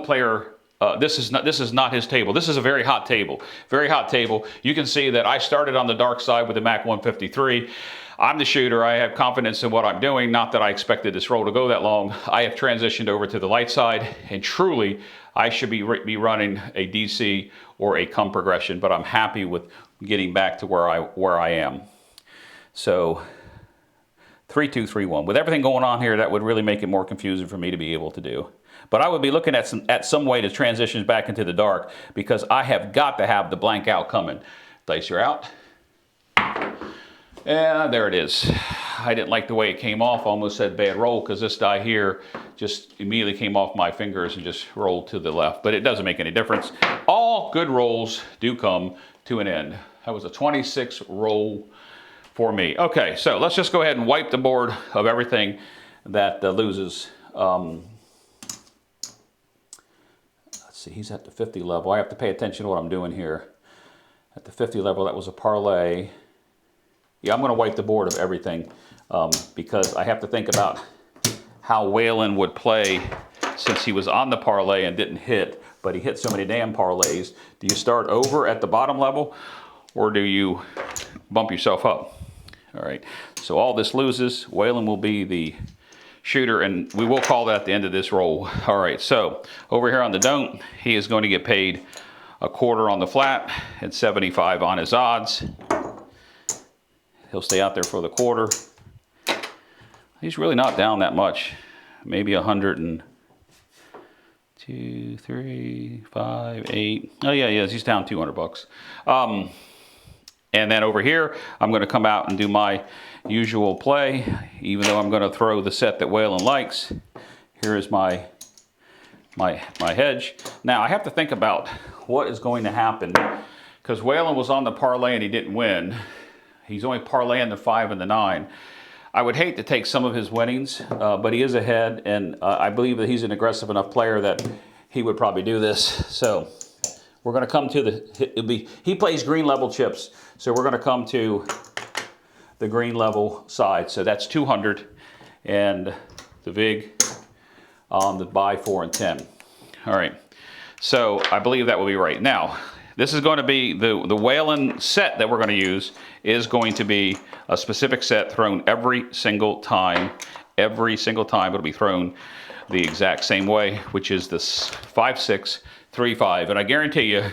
player this is not his table. This is a very hot table. Very hot table. You can see that I started on the dark side with the Mac 153. I'm the shooter. I have confidence in what I'm doing. Not that I expected this roll to go that long. I have transitioned over to the light side, and truly, I should be running a DC or a cum progression, but I'm happy with getting back to where I am. So 3-2-3-1. With everything going on here, that would really make it more confusing for me to be able to do. But I would be looking at some way to transition back into the dark, because I have got to have the blank out coming. Dice are out. And there it is. I didn't like the way it came off. Almost said bad roll, because this die here just immediately came off my fingers and just rolled to the left. But it doesn't make any difference. All good rolls do come to an end. That was a 26 roll for me. Okay, so let's just go ahead and wipe the board of everything that loses. Let's see, he's at the 50 level. I have to pay attention to what I'm doing here. At the 50 level, that was a parlay. Yeah, I'm going to wipe the board of everything because I have to think about how Waylon would play since he was on the parlay and didn't hit, but he hit so many damn parlays. Do you start over at the bottom level, or do you bump yourself up? All right, so all this loses. Waylon will be the shooter, and we will call that at the end of this roll. All right, so over here on the don't, he is going to get paid a quarter on the flat and 75 on his odds. He'll stay out there for the quarter. He's really not down that much. Maybe 102, 3, 5, 8. Oh yeah, he is. He's down 200 bucks. And then over here, I'm going to come out and do my usual play, even though I'm going to throw the set that Waylon likes. Here is my hedge. Now I have to think about what is going to happen, because Waylon was on the parlay and he didn't win. He's only parlaying the 5 and the 9. I would hate to take some of his winnings, but he is ahead, and I believe that he's an aggressive enough player that he would probably do this. So we're going to come to he plays green level chips, so we're going to come to the green level side. So that's 200, and the VIG on the buy 4 and 10. All right, so I believe that will be right. Now, this is going to be the Waylon set that we're going to use is going to be a specific set thrown every single time. Every single time it'll be thrown the exact same way, which is this 5-6-3-5. And I guarantee you,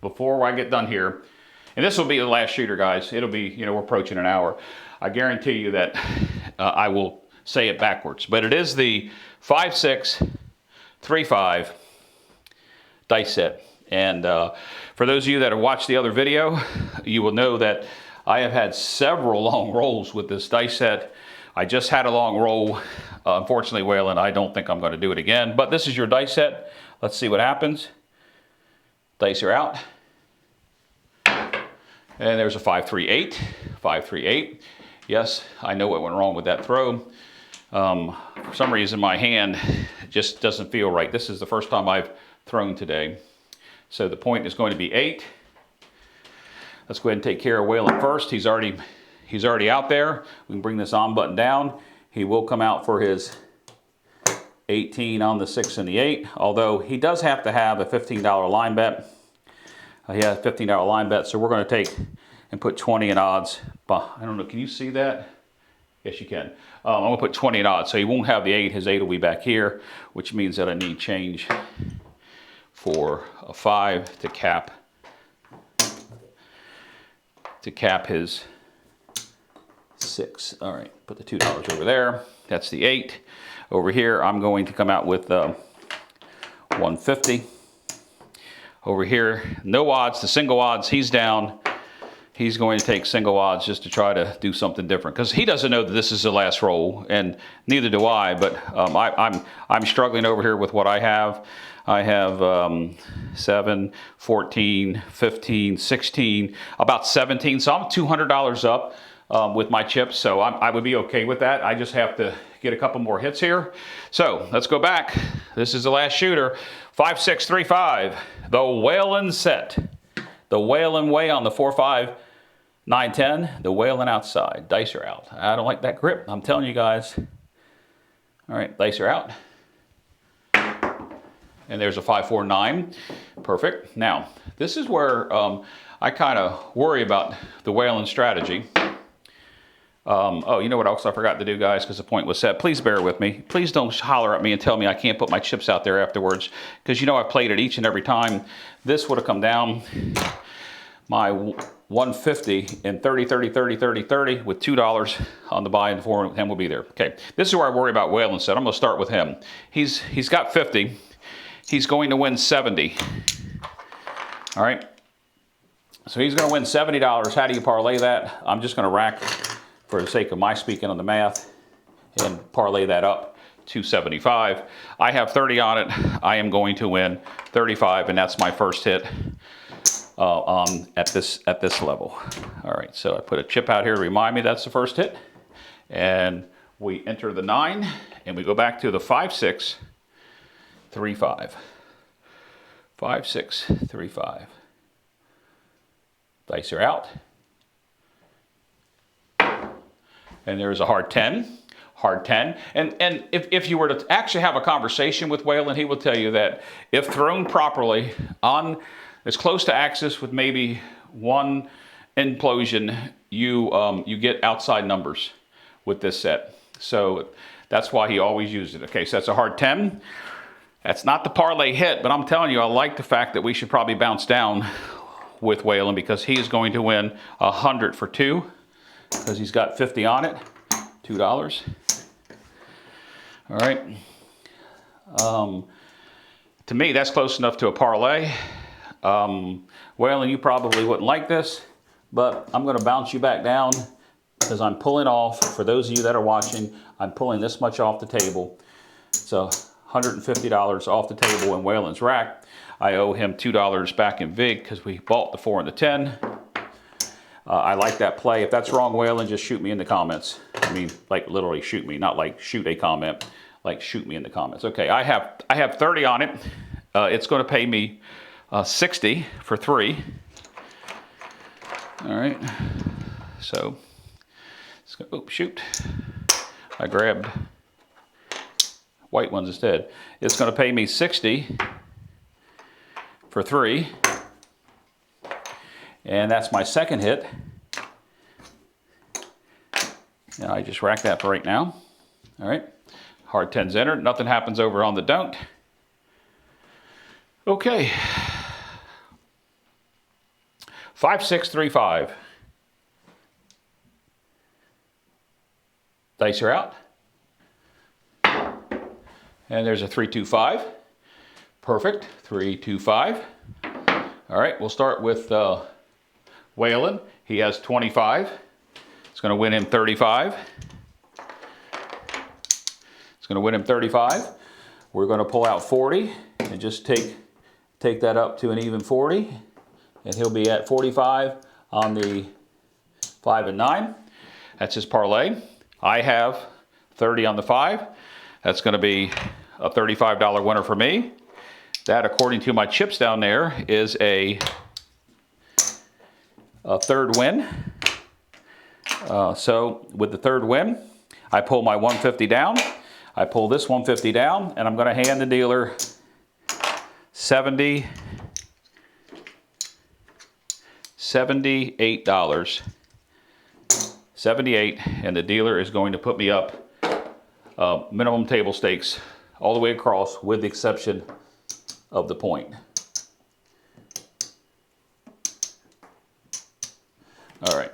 before I get done here, and this will be the last shooter, guys. It'll be, we're approaching an hour. I guarantee you that I will say it backwards. But it is the 5-6-3-5 dice set. And for those of you that have watched the other video, you will know that I have had several long rolls with this dice set. I just had a long roll. Unfortunately, Waylon, I don't think I'm going to do it again. But this is your dice set. Let's see what happens. Dice are out. And there's a 5-3-8. 5-3-8. Yes, I know what went wrong with that throw. For some reason, my hand just doesn't feel right. This is the first time I've thrown today. So the point is going to be 8. Let's go ahead and take care of Waylon first. He's already out there. We can bring this on button down. He will come out for his 18 on the 6 and the 8, although he does have to have a $15 line bet. He has a $15 line bet, so we're going to take and put 20 in odds. I don't know, can you see that? Yes, you can. I'm going to put 20 in odds, so he won't have the 8. His 8 will be back here, which means that I need change for a 5 to cap his 6. All right, put the $2 over there. That's the 8. Over here, I'm going to come out with 150. Over here, no odds, the single odds, he's down. He's going to take single odds just to try to do something different, because he doesn't know that this is the last roll, and neither do I. But I'm struggling over here with what I have. I have 7, 14, 15, 16, about 17. So I'm $200 up with my chips. So I would be okay with that. I just have to get a couple more hits here. So let's go back. This is the last shooter. 5-6-3-5. The Waylon set. The Waylon way on the 4-5. 9-10, the Waylon outside. Dice are out. I don't like that grip. I'm telling you guys. All right, dice are out. And there's a 5, 4, 9. Perfect. Now, this is where I kind of worry about the Waylon strategy. Oh, you know what else I forgot to do, guys, because the point was set. Please bear with me. Please don't holler at me and tell me I can't put my chips out there afterwards, because you know I've played it each and every time. This would have come down my 150 and 30, 30, 30, 30, 30 with $2 on the buy, and the 4 of him will be there. Okay, this is where I worry about Waylon set. I'm going to start with him. He's got 50. He's going to win 70. All right. So he's going to win $70. How do you parlay that? I'm just going to rack, for the sake of my speaking on the math, and parlay that up to 75. I have 30 on it. I am going to win 35, and that's my first hit at this level. All right, so I put a chip out here to remind me that's the first hit, and we enter the 9, and we go back to the 5, 6, 3, 5. 5, 6, 3, 5. Dice are out. And there's a hard 10. Hard 10. And if you were to actually have a conversation with Waylon, he will tell you that if thrown properly on as close to axis with maybe one implosion, you get outside numbers with this set. So that's why he always used it. Okay, so that's a hard 10. That's not the parlay hit, but I'm telling you, I like the fact that we should probably bounce down with Waylon, because he is going to win 100 for 2, because he's got 50 on it, $2. All right. To me, that's close enough to a parlay. Waylon, you probably wouldn't like this, but I'm going to bounce you back down, because I'm pulling off, for those of you that are watching, I'm pulling this much off the table. So $150 off the table in Waylon's rack. I owe him $2 back in VIG, because we bought the 4 and the 10. I like that play. If that's wrong, Waylon, just shoot me in the comments. I mean, like literally shoot me, not like shoot a comment, like shoot me in the comments. Okay, I have 30 on it. It's going to pay me 60 for 3. All right. So, let's go. Oh, shoot. I grabbed white ones instead. It's going to pay me 60 for 3. And that's my second hit. And I just rack that for right now. All right. Hard 10's entered. Nothing happens over on the don't. Okay. 5, 6, 3, 5. Dice are out. And there's a 3, 2, 5. Perfect. 3, 2, 5. All right. We'll start with Waylon. He has 25. It's going to win him 35. It's going to win him 35. We're going to pull out 40 and just take that up to an even 40. And he'll be at 45 on the 5 and 9. That's his parlay. I have 30 on the 5. That's going to be a $35 winner for me. That, according to my chips down there, is a third win. So with the third win, I pull my 150 down. I pull this 150 down, and I'm going to hand the dealer 78 $78, and the dealer is going to put me up minimum table stakes all the way across, with the exception of the point. All right.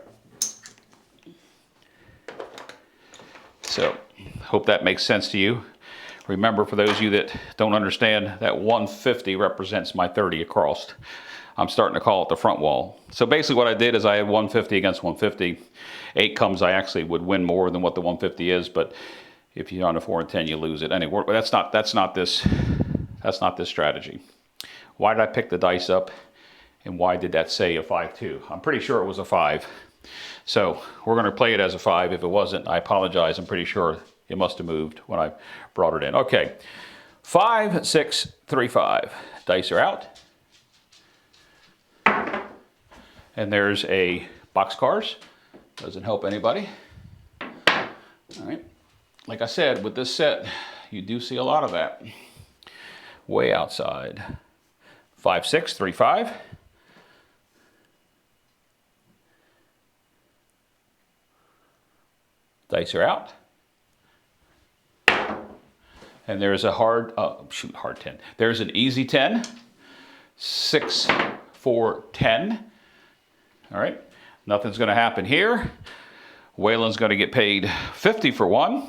So, hope that makes sense to you. Remember, for those of you that don't understand, that 150 represents my 30 across. I'm starting to call it the front wall. So basically what I did is I had 150 against 150. 8 comes, I actually would win more than what the 150 is, but if you're on a 4 and 10, you lose it. Anyway, but that's not this strategy. Why did I pick the dice up, and why did that say a 5-2? I'm pretty sure it was a 5. So we're going to play it as a 5. If it wasn't, I apologize. I'm pretty sure it must have moved when I brought it in. Okay, 5, 6, 3, 5. Dice are out. And there's a boxcars. Doesn't help anybody. All right. Like I said, with this set, you do see a lot of that. Way outside. 5, 6, 3, 5. Dice are out. And there's a hard 10. There's an easy 10. 6, 4, 10. All right, nothing's going to happen here. Waylon's going to get paid 50 for 1.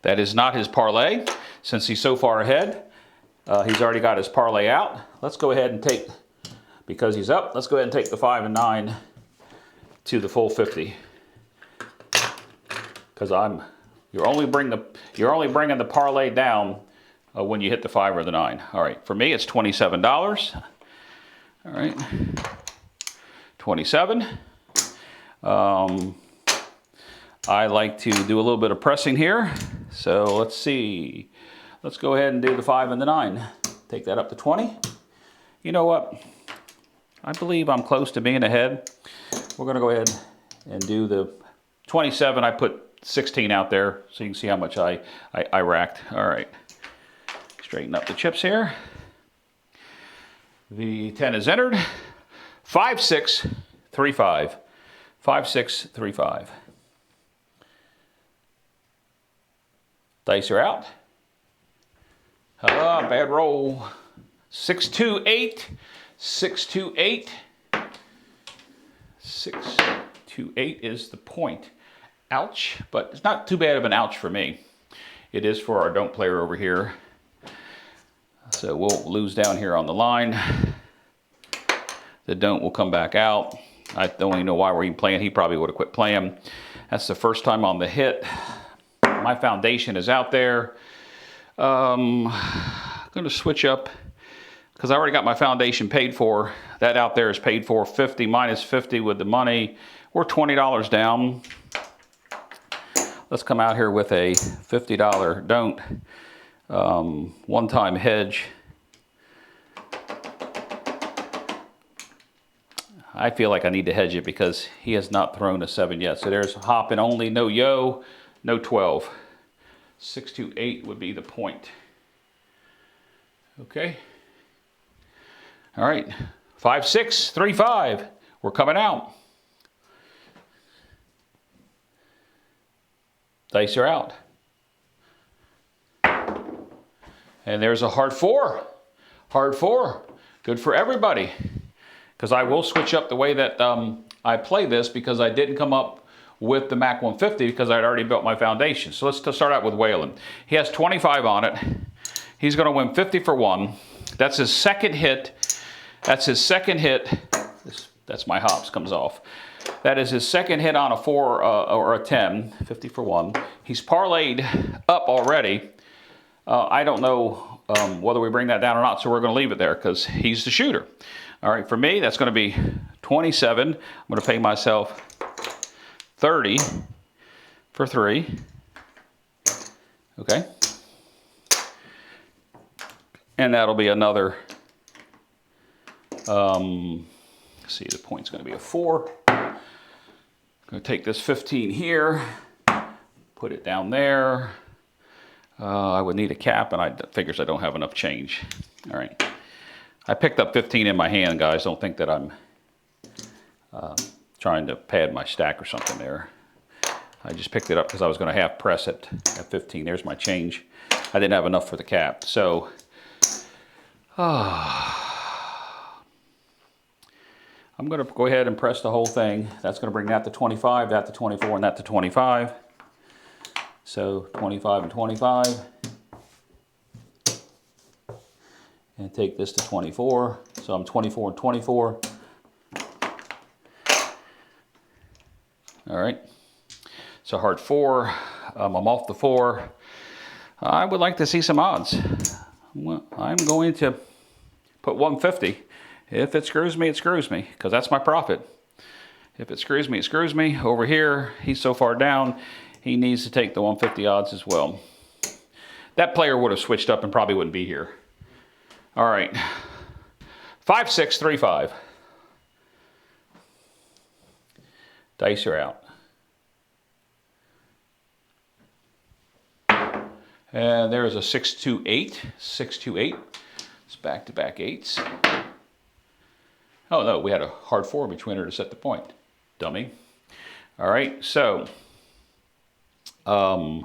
That is not his parlay. Since he's so far ahead, he's already got his parlay out. Let's go ahead and take, because he's up, let's go ahead and take the 5 and 9 to the full 50. Because you're only bringing the parlay down when you hit the 5 or the 9. All right, for me it's $27. All right, 27. I like to do a little bit of pressing here. So let's see. Let's go ahead and do the 5 and the 9. Take that up to 20. You know what? I believe I'm close to being ahead. We're going to go ahead and do the 27. I put 16 out there so you can see how much I racked. All right. Straighten up the chips here. The 10 is entered. 5, 6, 3, 5. 5, 6, 3, 5. Dice are out. Bad roll. 6, 2, 8. 6, 2, 8. 6, 2, 8 is the point. Ouch, but it's not too bad of an ouch for me. It is for our don't player over here. So we'll lose down here on the line. The don't will come back out. I don't even know why we're even playing. He probably would have quit playing. That's the first time on the hit. My foundation is out there. I'm going to switch up because I already got my foundation paid for. That out there is paid for. 50 minus 50 with the money. We're $20 down. Let's come out here with a $50 don't. One-time hedge. I feel like I need to hedge it because he has not thrown a 7 yet. So there's hopping only, no yo, no 12. 6, 2, 8 would be the point. Okay. All right. 5, 6, 3, 5. We're coming out. Dice are out. And there's a hard 4. Hard 4. Good for everybody. Because I will switch up the way that I play this because I didn't come up with the Mac 150 because I'd already built my foundation. So let's start out with Waylon. He has 25 on it. He's going to win 50 for 1. That's his second hit. That's his second hit. That's my hops comes off. That is his second hit on a 4 or a 10. 50 for 1. He's parlayed up already. I don't know whether we bring that down or not, so we're going to leave it there because he's the shooter. All right, for me, that's going to be 27. I'm going to pay myself 30 for 3. Okay. And that'll be another, let's see, the point's going to be a 4. I'm going to take this 15 here, put it down there. I would need a cap, and I figures I don't have enough change. All right. I picked up 15 in my hand, guys. Don't think that I'm trying to pad my stack or something there. I just picked it up because I was going to half press it at 15. There's my change. I didn't have enough for the cap. So, I'm going to go ahead and press the whole thing. That's going to bring that to 25, that to 24, and that to 25. So 25 and 25. And take this to 24. So I'm 24 and 24. All right. So hard 4. I'm off the 4. I would like to see some odds. I'm going to put 150. If it screws me, it screws me, because that's my profit. If it screws me, it screws me. Over here, he's so far down, he needs to take the 150 odds as well. That player would have switched up and probably wouldn't be here. All right. 5, 6, 3, 5. Dice are out. And there's a 628, 628. It's back-to-back 8s. Oh no, we had a hard 4 between her to set the point. Dummy. All right, so I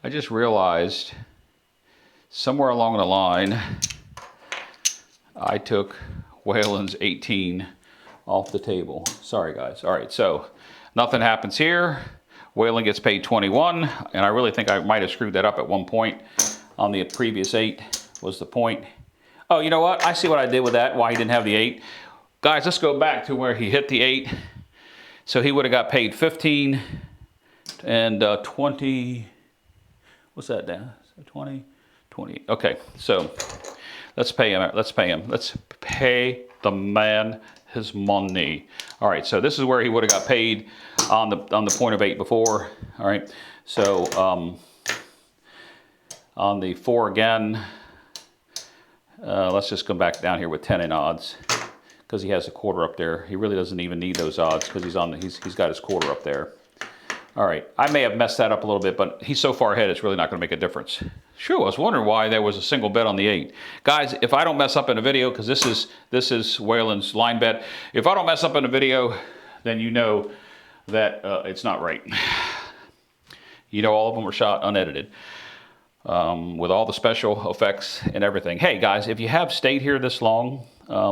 just realized somewhere along the line I took Waylon's 18 off the table. Sorry guys. All right, so nothing happens here. Waylon gets paid 21, and I really think I might have screwed that up at one point on the previous 8 was the point. Oh, you know what? I see what I did with that, why he didn't have the 8. Guys, let's go back to where he hit the 8. So he would have got paid 15 and 20. What's that down? 20, 20. Okay, so let's pay him. Let's pay him. Let's pay the man his money. All right, so this is where he would have got paid on the point of 8 before. All right, so on the 4 again, let's just come back down here with 10 in odds because he has a quarter up there. He really doesn't even need those odds because he's got his quarter up there. All right, I may have messed that up a little bit, but he's so far ahead, it's really not going to make a difference. Sure, I was wondering why there was a single bet on the 8. Guys, if I don't mess up in a video, because this is Waylon's line bet, if I don't mess up in a video, then you know that it's not right. You know, all of them were shot unedited with all the special effects and everything. Hey guys, if you have stayed here this long,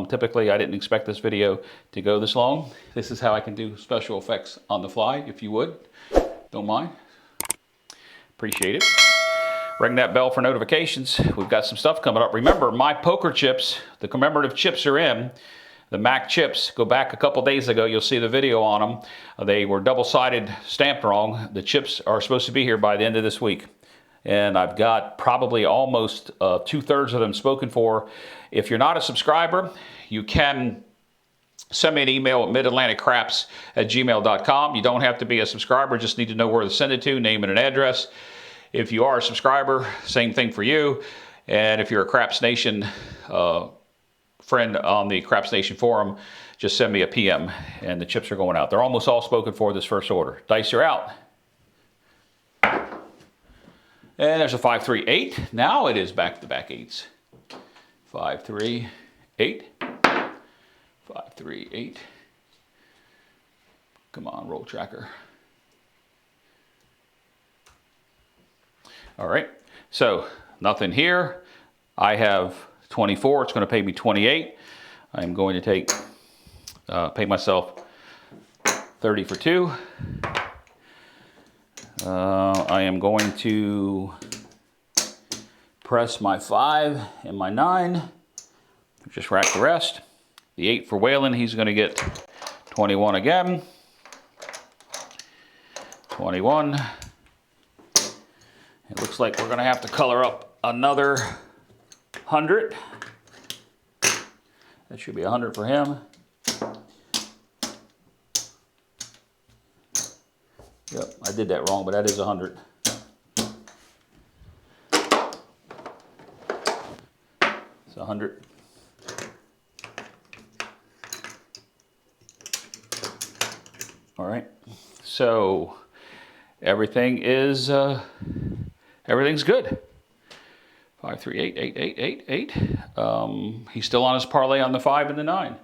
typically I didn't expect this video to go this long. This is how I can do special effects on the fly, if you would. Don't mind. Appreciate it. Ring that bell for notifications. We've got some stuff coming up. Remember, my poker chips, the commemorative chips are in. The Mac chips, go back a couple days ago, you'll see the video on them. They were double-sided stamped wrong. The chips are supposed to be here by the end of this week. And I've got probably almost 2/3 of them spoken for. If you're not a subscriber, you can send me an email at midatlanticcraps@gmail.com. You don't have to be a subscriber, just need to know where to send it to, name and an address. If you are a subscriber, same thing for you. And if you're a Craps Nation friend on the Craps Nation forum, just send me a PM and the chips are going out. They're almost all spoken for this first order. Dice are out. And there's a 5, 3, 8. Now it is back-to-back 8s. 5, 3, 8. 5, 3, 8. Come on, roll tracker. All right, so nothing here. I have 24. It's going to pay me 28. I'm going to pay myself 30 for 2. I am going to press my 5 and my 9. Just rack the rest. The 8 for Waylon, he's going to get 21 again. 21. It looks like we're going to have to color up another 100. That should be 100 for him. Yep, I did that wrong, but that is 100. It's 100. All right, so everything is everything's good. 5, 3, 8, 8, 8, 8, 8. He's still on his parlay on the 5 and the 9.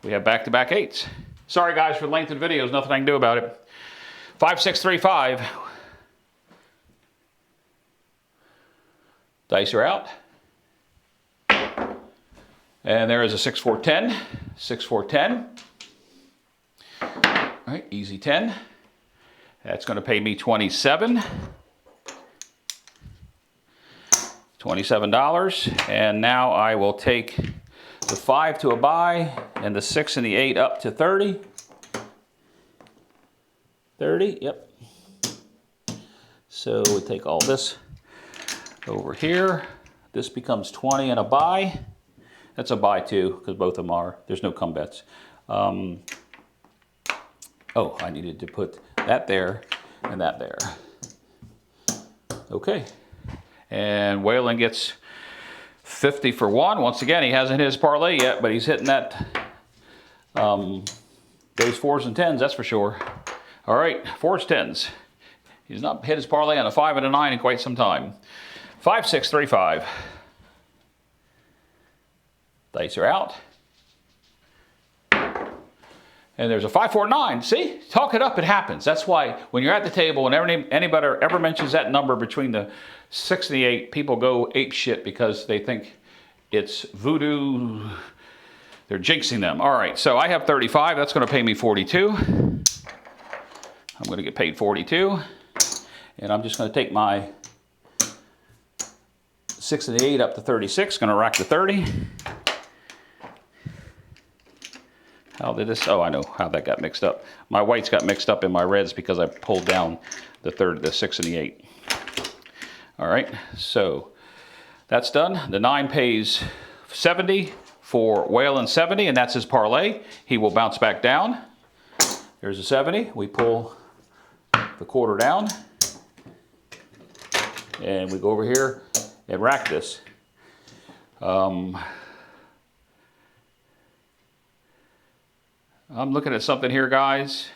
We have back-to-back 8s. Sorry guys for the length of the videos, nothing I can do about it. 5, 6, 3, 5. Dice are out. And there is a 6, 4, 10. 6, 4, 10. All right, easy 10. That's going to pay me 27. $27. And now I will take the 5 to a buy and the 6 and the 8 up to 30. 30, yep. So we take all this over here. This becomes 20 and a buy. That's a buy too, because both of them are. There's no come bets. Oh, I needed to put that there and that there. Okay. And Waylon gets 50 for 1. Once again, he hasn't hit his parlay yet, but he's hitting that those 4s and 10s, that's for sure. All right, 4s, 10s. He's not hit his parlay on a 5 and a 9 in quite some time. 5, 6, 3, 5. Dice are out. And there's a 5, 4, 9. See? Talk it up, it happens. That's why when you're at the table and anybody ever mentions that number between the 6 and the 8, people go ape shit because they think it's voodoo. They're jinxing them. All right, so I have 35. That's going to pay me 42. I'm going to get paid 42. And I'm just going to take my 6 and the 8 up to 36. Going to rack the 30. How did this? Oh, I know how that got mixed up. My whites got mixed up in my reds because I pulled down the 6 and the 8. All right, so that's done. The 9 pays 70 for Waylon 70, and that's his parlay. He will bounce back down. There's a 70. We pull the quarter down, and we go over here and rack this. I'm looking at something here, guys.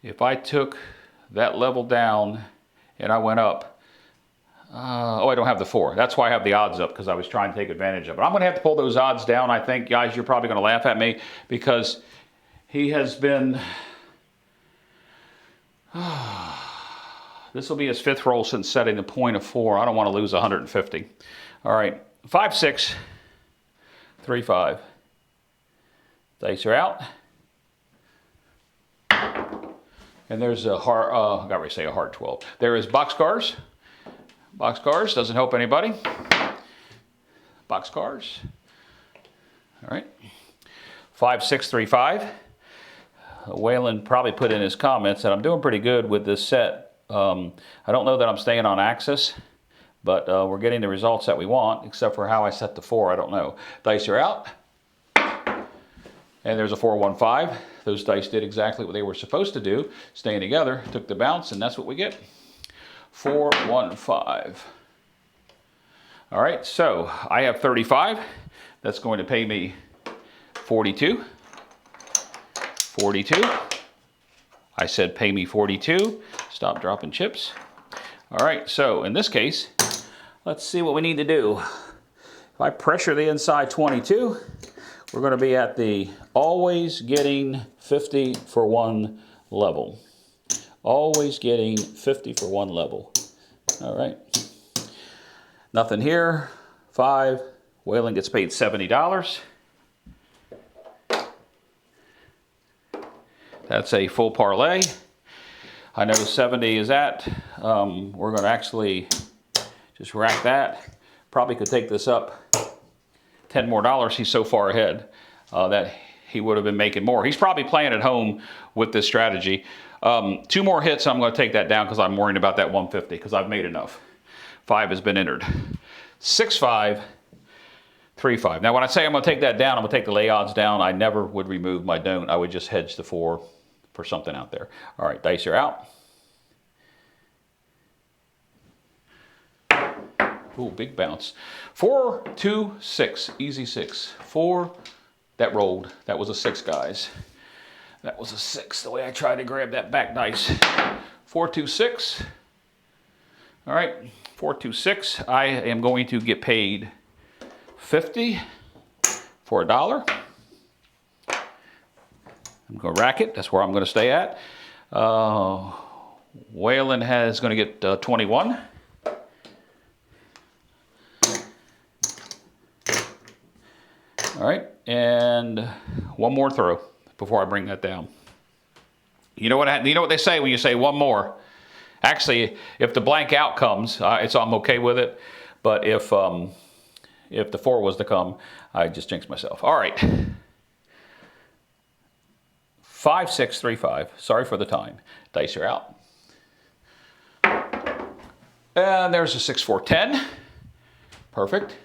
If I took that level down and I went up, oh, I don't have the 4. That's why I have the odds up, because I was trying to take advantage of it. I'm going to have to pull those odds down, I think. Guys, you're probably going to laugh at me because he has been... This will be his 5th roll since setting the point of 4. I don't want to lose 150. All right, 5, 6, 3, 5. Dice are out. And there's a hard, I got to say a hard 12. There is boxcars. Boxcars doesn't help anybody. Boxcars. All right. 5, 6, 3, 5. Waylon probably put in his comments that I'm doing pretty good with this set. I don't know that I'm staying on axis, but we're getting the results that we want, except for how I set the 4. I don't know. Dice are out. And there's a 4, 1, 5. Those dice did exactly what they were supposed to do, staying together, took the bounce, and that's what we get. 4, 1, 5. All right, so I have 35. That's going to pay me 42. 42. I said pay me 42. Stop dropping chips. All right, so in this case, let's see what we need to do. If I pressure the inside 22, we're going to be at the always getting 50 for 1 level. Always getting 50 for 1 level. All right. Nothing here. 5. Waylon gets paid $70. That's a full parlay. I know 70 is at. We're going to actually just rack that. Probably could take this up $10 more. He's so far ahead that he would have been making more. He's probably playing at home with this strategy. 2 more hits, I'm going to take that down because I'm worrying about that 150 because I've made enough. 5 has been entered. 6, 5, 3, 5. Now when I say I'm going to take that down, I'm going to take the lay odds down. I never would remove my don't. I would just hedge the 4 for something out there. All right, dice are out. Ooh, big bounce. 4, 2, 6. Easy 6. 4. That rolled. That was a 6, guys. That was a 6. The way I tried to grab that back dice. 4, 2, 6. All right. 4, 2, 6. I am going to get paid 50 for $1. I'm going to rack it. That's where I'm going to stay at. Waylon is going to get 21. All right, and 1 more throw before I bring that down. You know what they say when you say 1 more? Actually, if the blank out comes, I'm okay with it. But if the 4 was to come, I just jinxed myself. All right. 5, 6, 3, 5. Sorry for the time. Dice are out. And there's a 6, 4, 10. Perfect.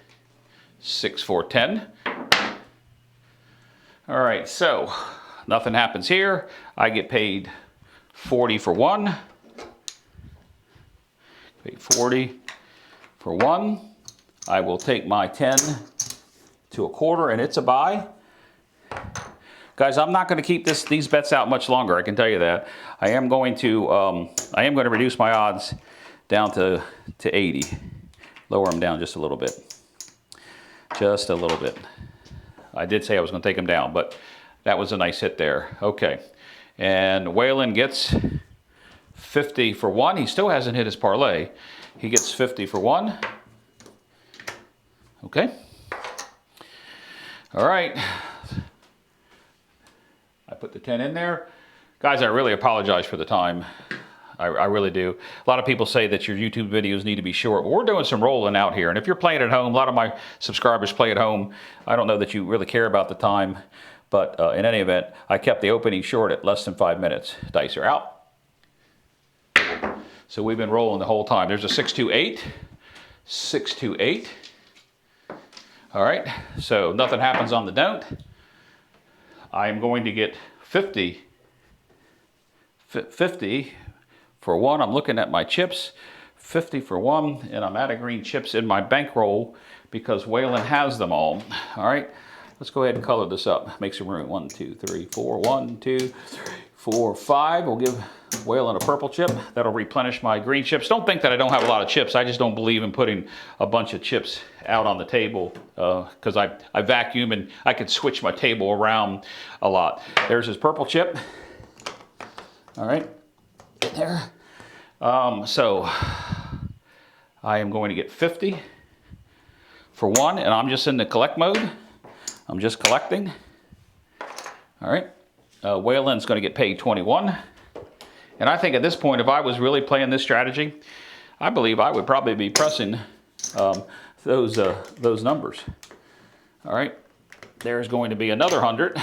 6, 4, 10. All right, so nothing happens here. I get paid 40 for 1. Paid 40 for 1. I will take my 10 to a quarter, and it's a buy. Guys, I'm not going to keep these bets out much longer. I can tell you that. I am going to reduce my odds down to 80. Lower them down just a little bit. Just a little bit. I did say I was going to take them down, but that was a nice hit there. Okay. And Waylon gets 50 for 1. He still hasn't hit his parlay. He gets 50 for 1. Okay. All right. I put the 10 in there. Guys, I really apologize for the time. I really do. A lot of people say that your YouTube videos need to be short, but we're doing some rolling out here. And if you're playing at home, a lot of my subscribers play at home. I don't know that you really care about the time, but in any event, I kept the opening short at less than 5 minutes. Dice are out. So we've been rolling the whole time. There's a 628, 628. All right, so nothing happens on the don't. I am going to get 50 for 1. I'm looking at my chips, 50 for 1, and I'm out of green chips in my bankroll because Waylon has them all. All right, let's go ahead and color this up. Make some room. 1, 2, 3, 4. 1, 2, 3, 4, 5. We'll give Waylon a purple chip. That'll replenish my green chips. Don't think that I don't have a lot of chips. I just don't believe in putting a bunch of chips out on the table because I vacuum and I can switch my table around a lot. There's his purple chip. All right, there. So I am going to get 50 for 1, and I'm just in the collect mode. I'm just collecting. All right. Waylon's going to get paid 21. And I think at this point, if I was really playing this strategy, I believe I would probably be pressing those numbers. All right. There's going to be another 100.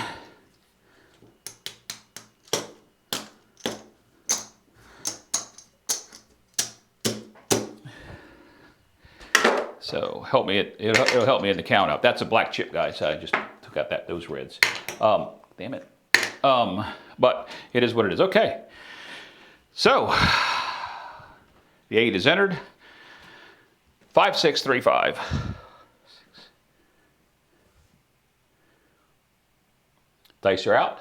So it'll help me in the count up. That's a black chip, guys. I just took out those reds. Damn it. But it is what it is. Okay. So the 8 is entered. 5, 6, 3, 5. Dice are out.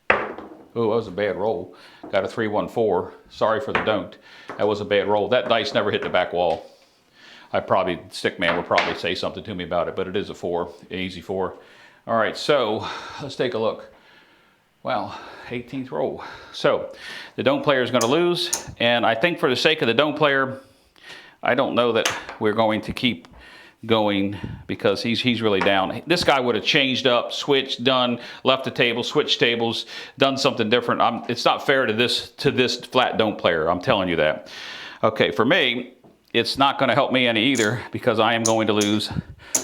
Oh, that was a bad roll. Got a 3, 1, 4. Sorry for the don't. That was a bad roll. That dice never hit the back wall. Stickman would probably say something to me about it, but it is a 4, an easy 4. All right, so let's take a look. Wow, 18th roll. So the don't player is going to lose, and I think for the sake of the don't player, I don't know that we're going to keep going because he's really down. This guy would have changed up, switched, done, left the table, switched tables, done something different. It's not fair to this flat don't player. I'm telling you that. Okay, for me, it's not going to help me any either because I am going to lose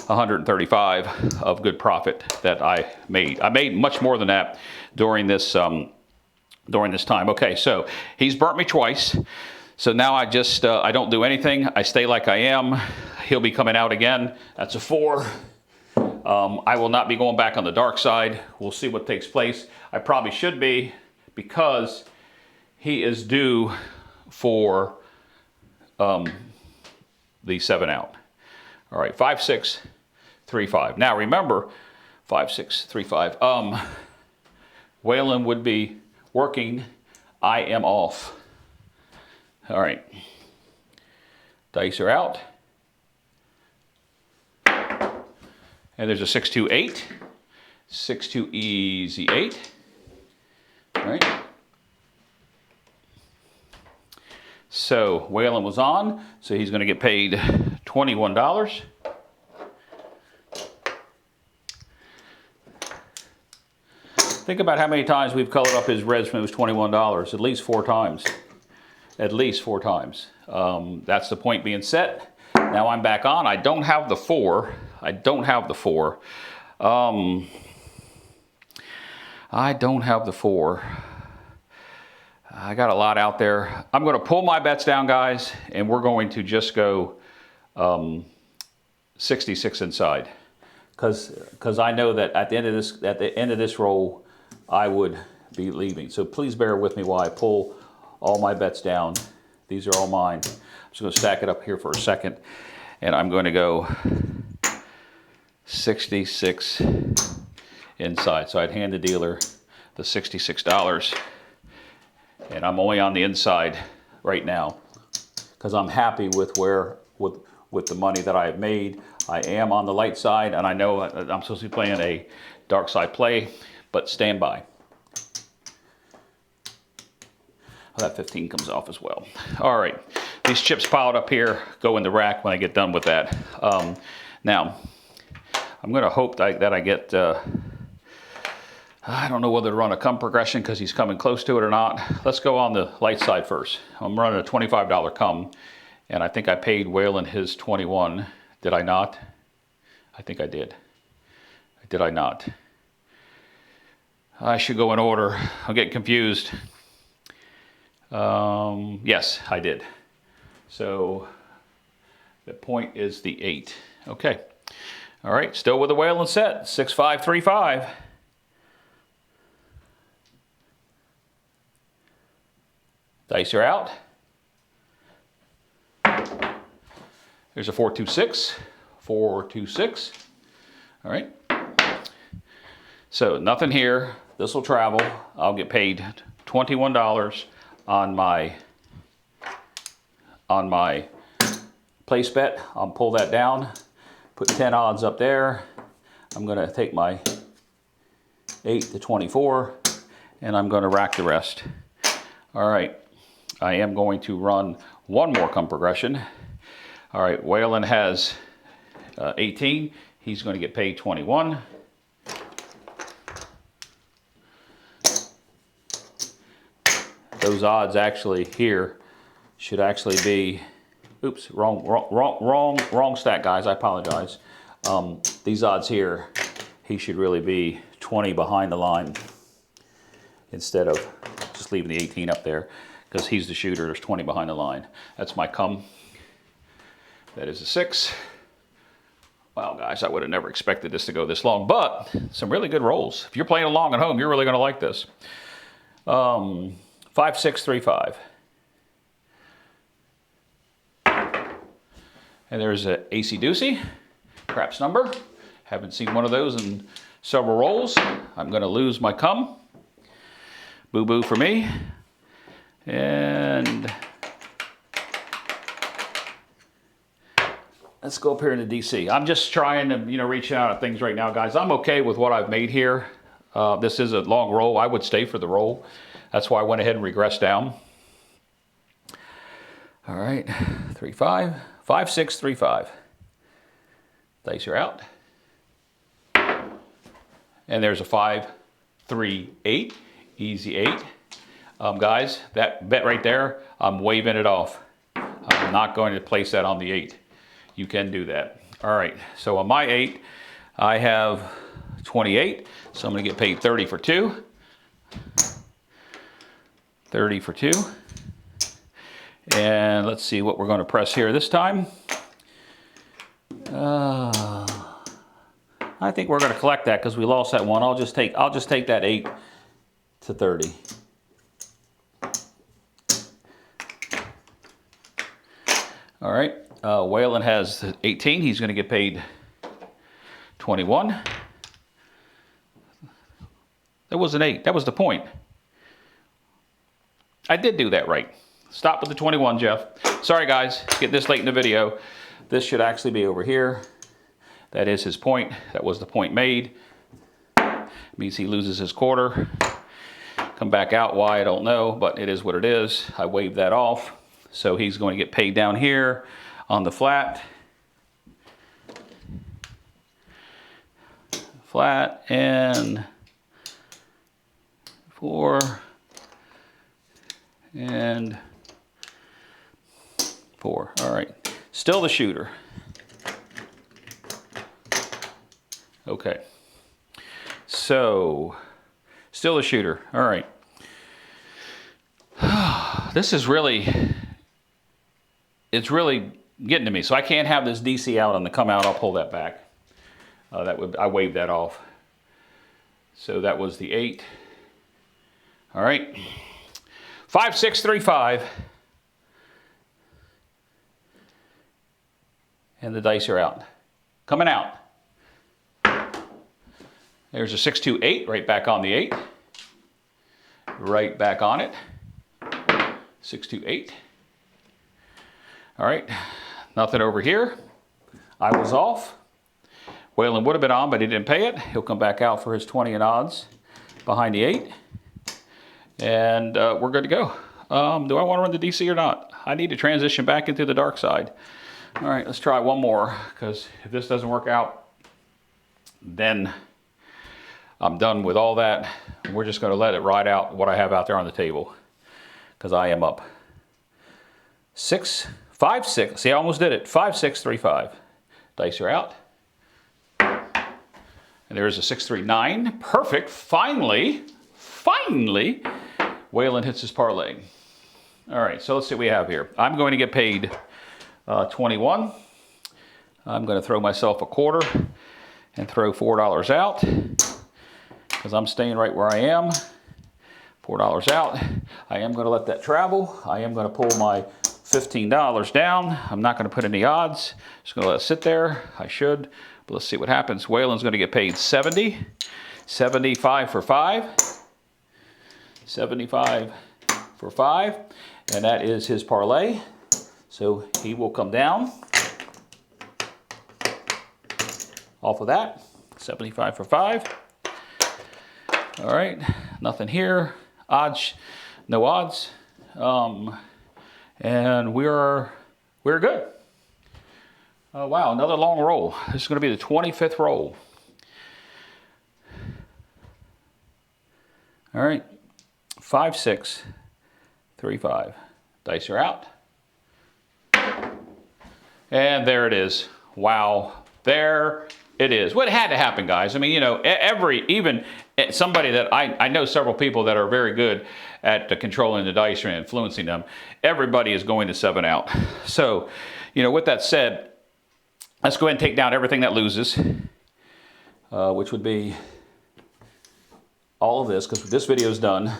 135 of good profit that I made. I made much more than that during this time. Okay, so he's burnt me twice. So now I just I don't do anything. I stay like I am. He'll be coming out again. That's a 4. I will not be going back on the dark side. We'll see what takes place. I probably should be because he is due for the 7 out. All right, 5, 6, 3, 5. Now remember, 5, 6, 3, 5. Waylon would be working. I am off. All right. Dice are out. And there's a 6, 2, 8. 6, 2, easy 8. All right. So Waylon was on, so he's going to get paid $21. Think about how many times we've colored up his reds when it was $21. At least 4 times. At least 4 times. That's the point being set. Now I'm back on. I don't have the 4. I don't have the 4. I don't have the 4. I got a lot out there. I'm going to pull my bets down, guys, and we're going to just go 66 inside, because I know that at the end of this roll, I would be leaving. So please bear with me while I pull all my bets down. These are all mine. I'm just going to stack it up here for a second, and I'm going to go 66 inside. So I'd hand the dealer the $66. And I'm only on the inside right now because I'm happy with with the money that I have made. I am on the light side, and I know I'm supposed to be playing a dark side play, but stand by. Oh, that 15 comes off as well. All right, these chips piled up here go in the rack when I get done with that. Now, I'm going to hope that I get, I don't know whether to run a come progression because he's coming close to it or not. Let's go on the light side first. I'm running a $25 come, and I think I paid Waylon his 21. Did I not? I think I did. Did I not? I should go in order. I'm getting confused. Yes, I did. So the point is the 8. Okay. All right, still with the Waylon set, 6535. Dice are out. There's a 426, 426. All right. So nothing here. This will travel. I'll get paid $21 on my place bet. I'll pull that down, put 10 odds up there. I'm going to take my 8 to 24, and I'm going to rack the rest. All right. I am going to run one more come progression. All right, Waylon has 18. He's going to get paid 21. Those odds actually here should actually be, oops, wrong stat, guys. I apologize. These odds here, he should really be 20 behind the line instead of just leaving the 18 up there because he's the shooter. There's 20 behind the line. That's my come. That is a 6. Wow, guys, I would have never expected this to go this long, but some really good rolls. If you're playing along at home, you're really going to like this. 5, 6, 3, 5. And there's a AC Doocy, craps number. Haven't seen one of those in several rolls. I'm going to lose my come. Boo-boo for me. And let's go up here into DC. I'm just trying to, reach out at things right now, guys. I'm okay with what I've made here. This is a long roll. I would stay for the roll. That's why I went ahead and regressed down. All right, 3, 5, 5, 6, 3, 5. Dice are out. And there's a 5, 3, 8. Easy 8. Guys, that bet right there, I'm waving it off. I'm not going to place that on the 8. You can do that. All right, so on my 8, I have 28, so I'm going to get paid 30 for 2. 30 for 2. And let's see what we're going to press here this time. I think we're going to collect that because we lost that one. I'll just take that 8 to 30. All right, Waylon has 18. He's going to get paid 21. That was an 8. That was the point. I did do that right. Stop with the 21, Jeff. Sorry, guys. Getting this late in the video. This should actually be over here. That is his point. That was the point made. Means he loses his quarter. Come back out. Why, I don't know, but it is what it is. I waved that off. So he's going to get paid down here on the flat. Flat and 4 and 4. All right. Still the shooter. Okay. So, still the shooter. All right. This is really... It's really getting to me. So I can't have this DC out on the come out. I'll pull that back. I waved that off. So that was the 8. All right. 5, 6, 3, 5. And the dice are out. Coming out. There's a 6, 2, 8, right back on the 8. Right back on it. 6, 2, 8. All right, nothing over here. I was off. Waylon would have been on, but he didn't pay it. He'll come back out for his 20 and odds behind the 8. And we're good to go. Do I want to run the DC or not? I need to transition back into the dark side. All right, let's try one more, because if this doesn't work out, then I'm done with all that. We're just going to let it ride out what I have out there on the table, because I am up 6, 5, 6. See, I almost did it. 5, 6, 3, 5. Dice are out. And there's a 6, 3, 9. Perfect. Finally, Waylon hits his parlay. All right, so let's see what we have here. I'm going to get paid 21. I'm going to throw myself a quarter and throw $4 out, because I'm staying right where I am. $4 out. I am going to let that travel. I am going to pull my $15 down. I'm not going to put any odds. Just going to let it sit there. I should, but let's see what happens. Waylon's going to get paid 70. 75 for 5. 75 for 5. And that is his parlay. So he will come down off of that. 75 for 5. All right, nothing here. Odds, no odds. And we're good. Oh, wow, another long roll. This is going to be the 25th roll. All right, 5, 6, 3, 5. Dice are out. And there it is. Wow, there it is. Well, it had to happen, guys. I mean, you know, even somebody that I know several people that are very good at controlling the dice and influencing them. Everybody is going to 7 out. So, you know, with that said, let's go ahead and take down everything that loses, which would be all of this, because this video is done.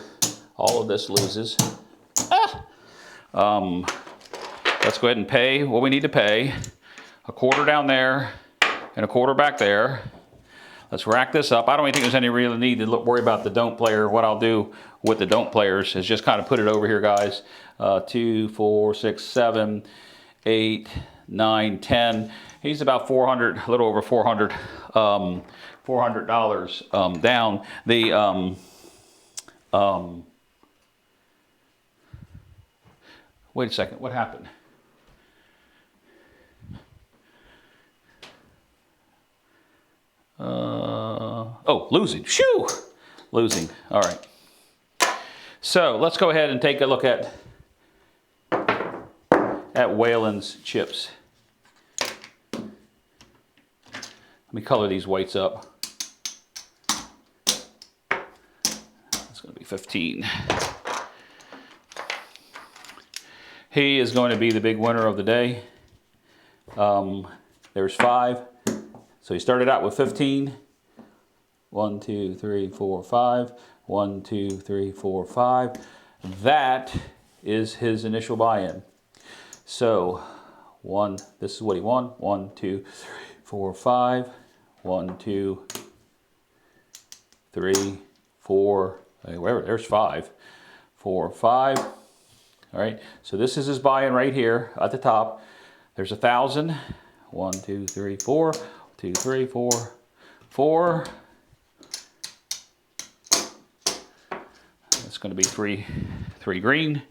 All of this loses. Let's go ahead and pay what we need to pay. A quarter down there and a quarter back there. Let's rack this up. I don't even think there's any real need to worry about the don't player. What I'll do with the don't players is just kind of put it over here, guys. 2, 4, 6, 7, 8, 9, 10. He's about 400, a little over 400, $400 down. The wait a second, what happened? Oh, losing. Shoo! Losing. All right. So let's go ahead and take a look at Waylon's chips. Let me color these whites up. It's going to be 15. He is going to be the big winner of the day. There's 5. So he started out with 15. 1, 2, 3, 4, 5. 1, 2, 3, 4, 5. That is his initial buy-in. So this is what he won. 1, 2, 3, 4, 5. 1, 2, 3, 4. Wherever, there's 5. 4, 5. All right. So this is his buy-in right here at the top. There's 1,000. 1, 2, 3, 4. 2, 3, 4, 4. It's going to be three green.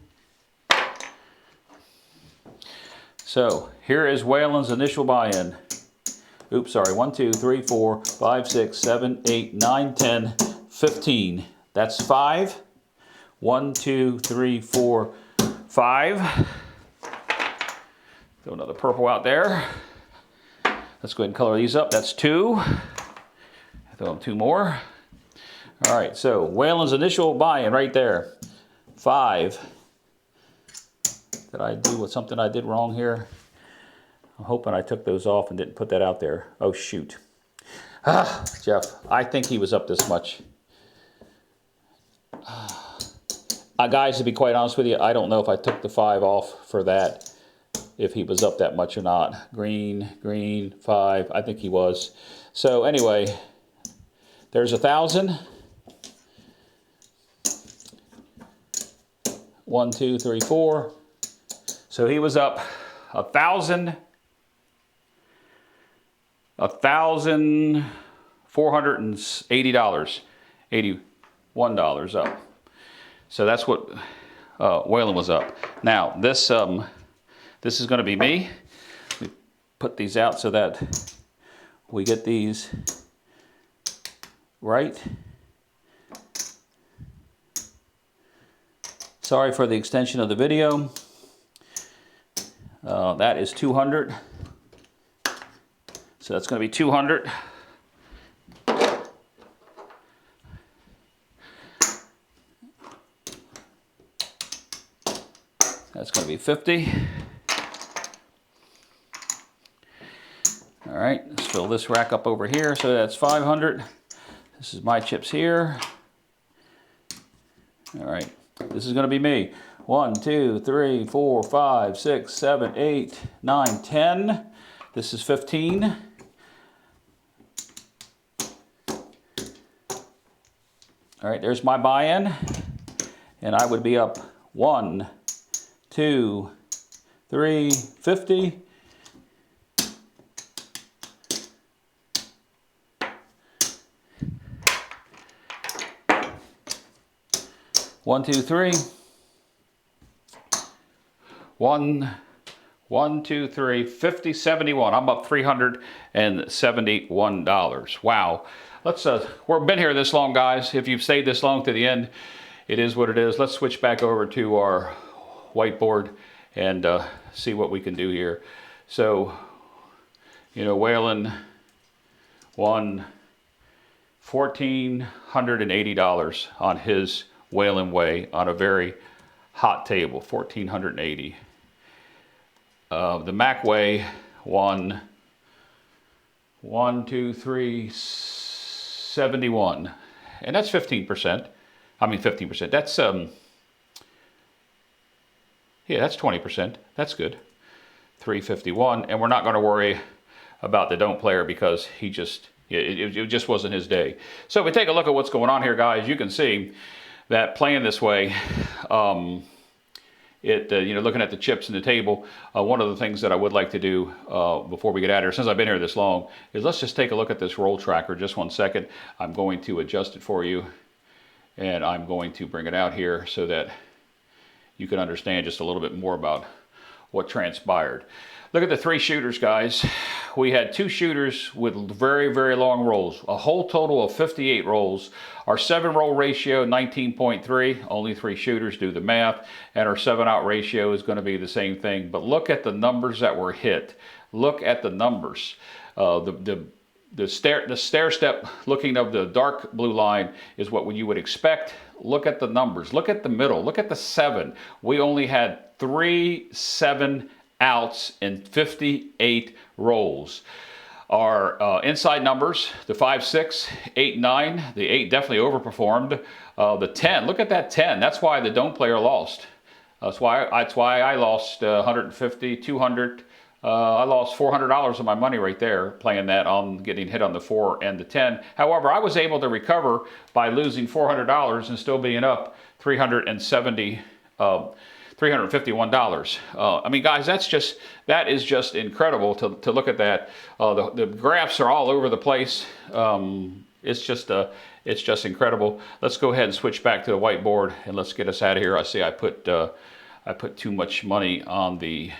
So here is Waylon's initial buy-in. Oops, sorry. 1, 2, 3, 4, 5, 6, 7, 8, 9, 10, 15. That's 5. 1, 2, 3, 4, 5. Throw another purple out there. Let's go ahead and color these up. That's 2. Throw them 2 more. All right, so Waylon's initial buy-in right there. 5. Did I do something I did wrong here? I'm hoping I took those off and didn't put that out there. Oh, shoot. Jeff, I think he was up this much. Guys, to be quite honest with you, I don't know if I took the 5 off for that, if he was up that much or not. Green, 5. I think he was. So anyway, There's 1,000. 1, 2, 3, 4. So he was up $1,480, $81 up. So that's what Waylon was up. Now this is going to be me. We put these out so that we get these right. Sorry for the extension of the video. That is 200. So that's going to be 200. That's going to be 50. All right, let's fill this rack up over here. So that's 500. This is my chips here. All right. This is going to be me. 1, 2, 3, 4, 5, 6, 7, 8, 9, 10. This is 15. All right, there's my buy-in. And I would be up 1, 2, 3, 50. One, two, three. 1, 2, 3, 50, 71. I'm up $371. Wow. Let's we've been here this long, guys. If you've stayed this long to the end, it is what it is. Let's switch back over to our whiteboard and see what we can do here. So, you know, Waylon won $1,480 on his Waylon Way on a very hot table, $1,480. The Mac Way won 71, and that's 15%. I mean 15%. That's yeah, that's 20%. That's good. 351, and we're not going to worry about the don't player because he just it just wasn't his day. So if we take a look at what's going on here, guys, you can see that playing this way, you know, looking at the chips in the table, one of the things that I would like to do before we get out of here, since I've been here this long, is let's just take a look at this roll tracker. Just 1 second. I'm going to adjust it for you, and I'm going to bring it out here so that you can understand just a little bit more about what transpired. Look at the 3 shooters, guys. We had 2 shooters with very, very long rolls, a whole total of 58 rolls. Our 7-roll ratio, 19.3, only 3 shooters, do the math, and our 7-out ratio is going to be the same thing. But look at the numbers that were hit. Look at the numbers. The stair step looking of the dark blue line is what you would expect. Look at the numbers. Look at the middle. Look at the 7. We only had 3 7 outs and 58 rolls. Our inside numbers, the 5, 6, 8, 9. The 8 definitely overperformed. The 10, look at that 10. That's why the don't player lost. That's why I lost 150, 200. I lost $400 of my money right there playing that on getting hit on the 4 and the 10. However, I was able to recover by losing $400 and still being up $351. I mean, guys, that is just incredible to look at that. The graphs are all over the place. It's just incredible. Let's go ahead and switch back to the whiteboard and let's get us out of here. I see I put too much money on the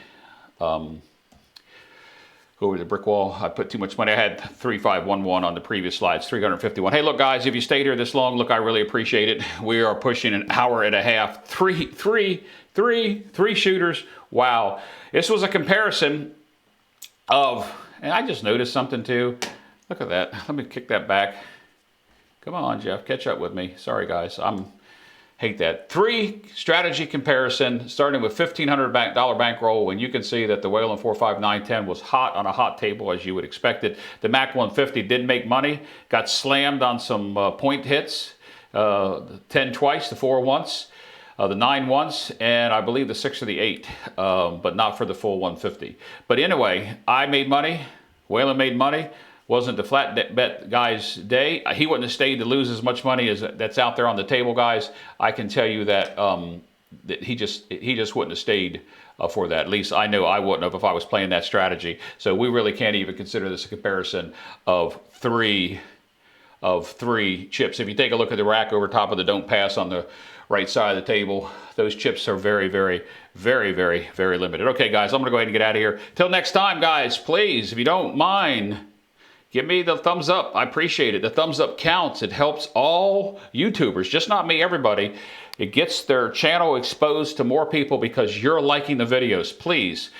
over the brick wall. I put too much money. I had 3511 on the previous slides, 351. Hey, look, guys, if you stayed here this long, look, I really appreciate it. We are pushing an hour and a half. Three shooters. Wow. This was a comparison of, and I just noticed something too. Look at that. Let me kick that back. Come on, Jeff, catch up with me. Sorry, guys. Hate that. 3 strategy comparison, starting with $1,500 bankroll, when you can see that the Waylon 45910 was hot on a hot table, as you would expect it. The Mac 150 did make money, got slammed on some point hits, the 10 twice, the 4 once, the 9 once, and I believe the 6 or the 8, but not for the full 150. But anyway, I made money, Waylon made money. wasn't the flat bet guy's day, he wouldn't have stayed to lose as much money as that's out there on the table, guys. I can tell you that, that he just wouldn't have stayed for that. At least I know I wouldn't have if I was playing that strategy. So we really can't even consider this a comparison of three chips. If you take a look at the rack over top of the don't pass on the right side of the table, those chips are very, very, very, very, very limited. Okay, guys, I'm going to go ahead and get out of here. Till next time, guys, please, if you don't mind, give me the thumbs up. I appreciate it. The thumbs up counts. It helps all YouTubers, just not me, everybody. It gets their channel exposed to more people because you're liking the videos. Please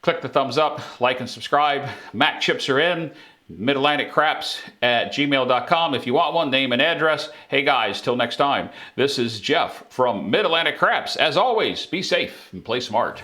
click the thumbs up, like and subscribe. Mac chips are in. MidAtlanticCraps@gmail.com. If you want one, name and address. Hey guys, till next time, this is Jeff from Mid Atlantic Craps. As always, be safe and play smart.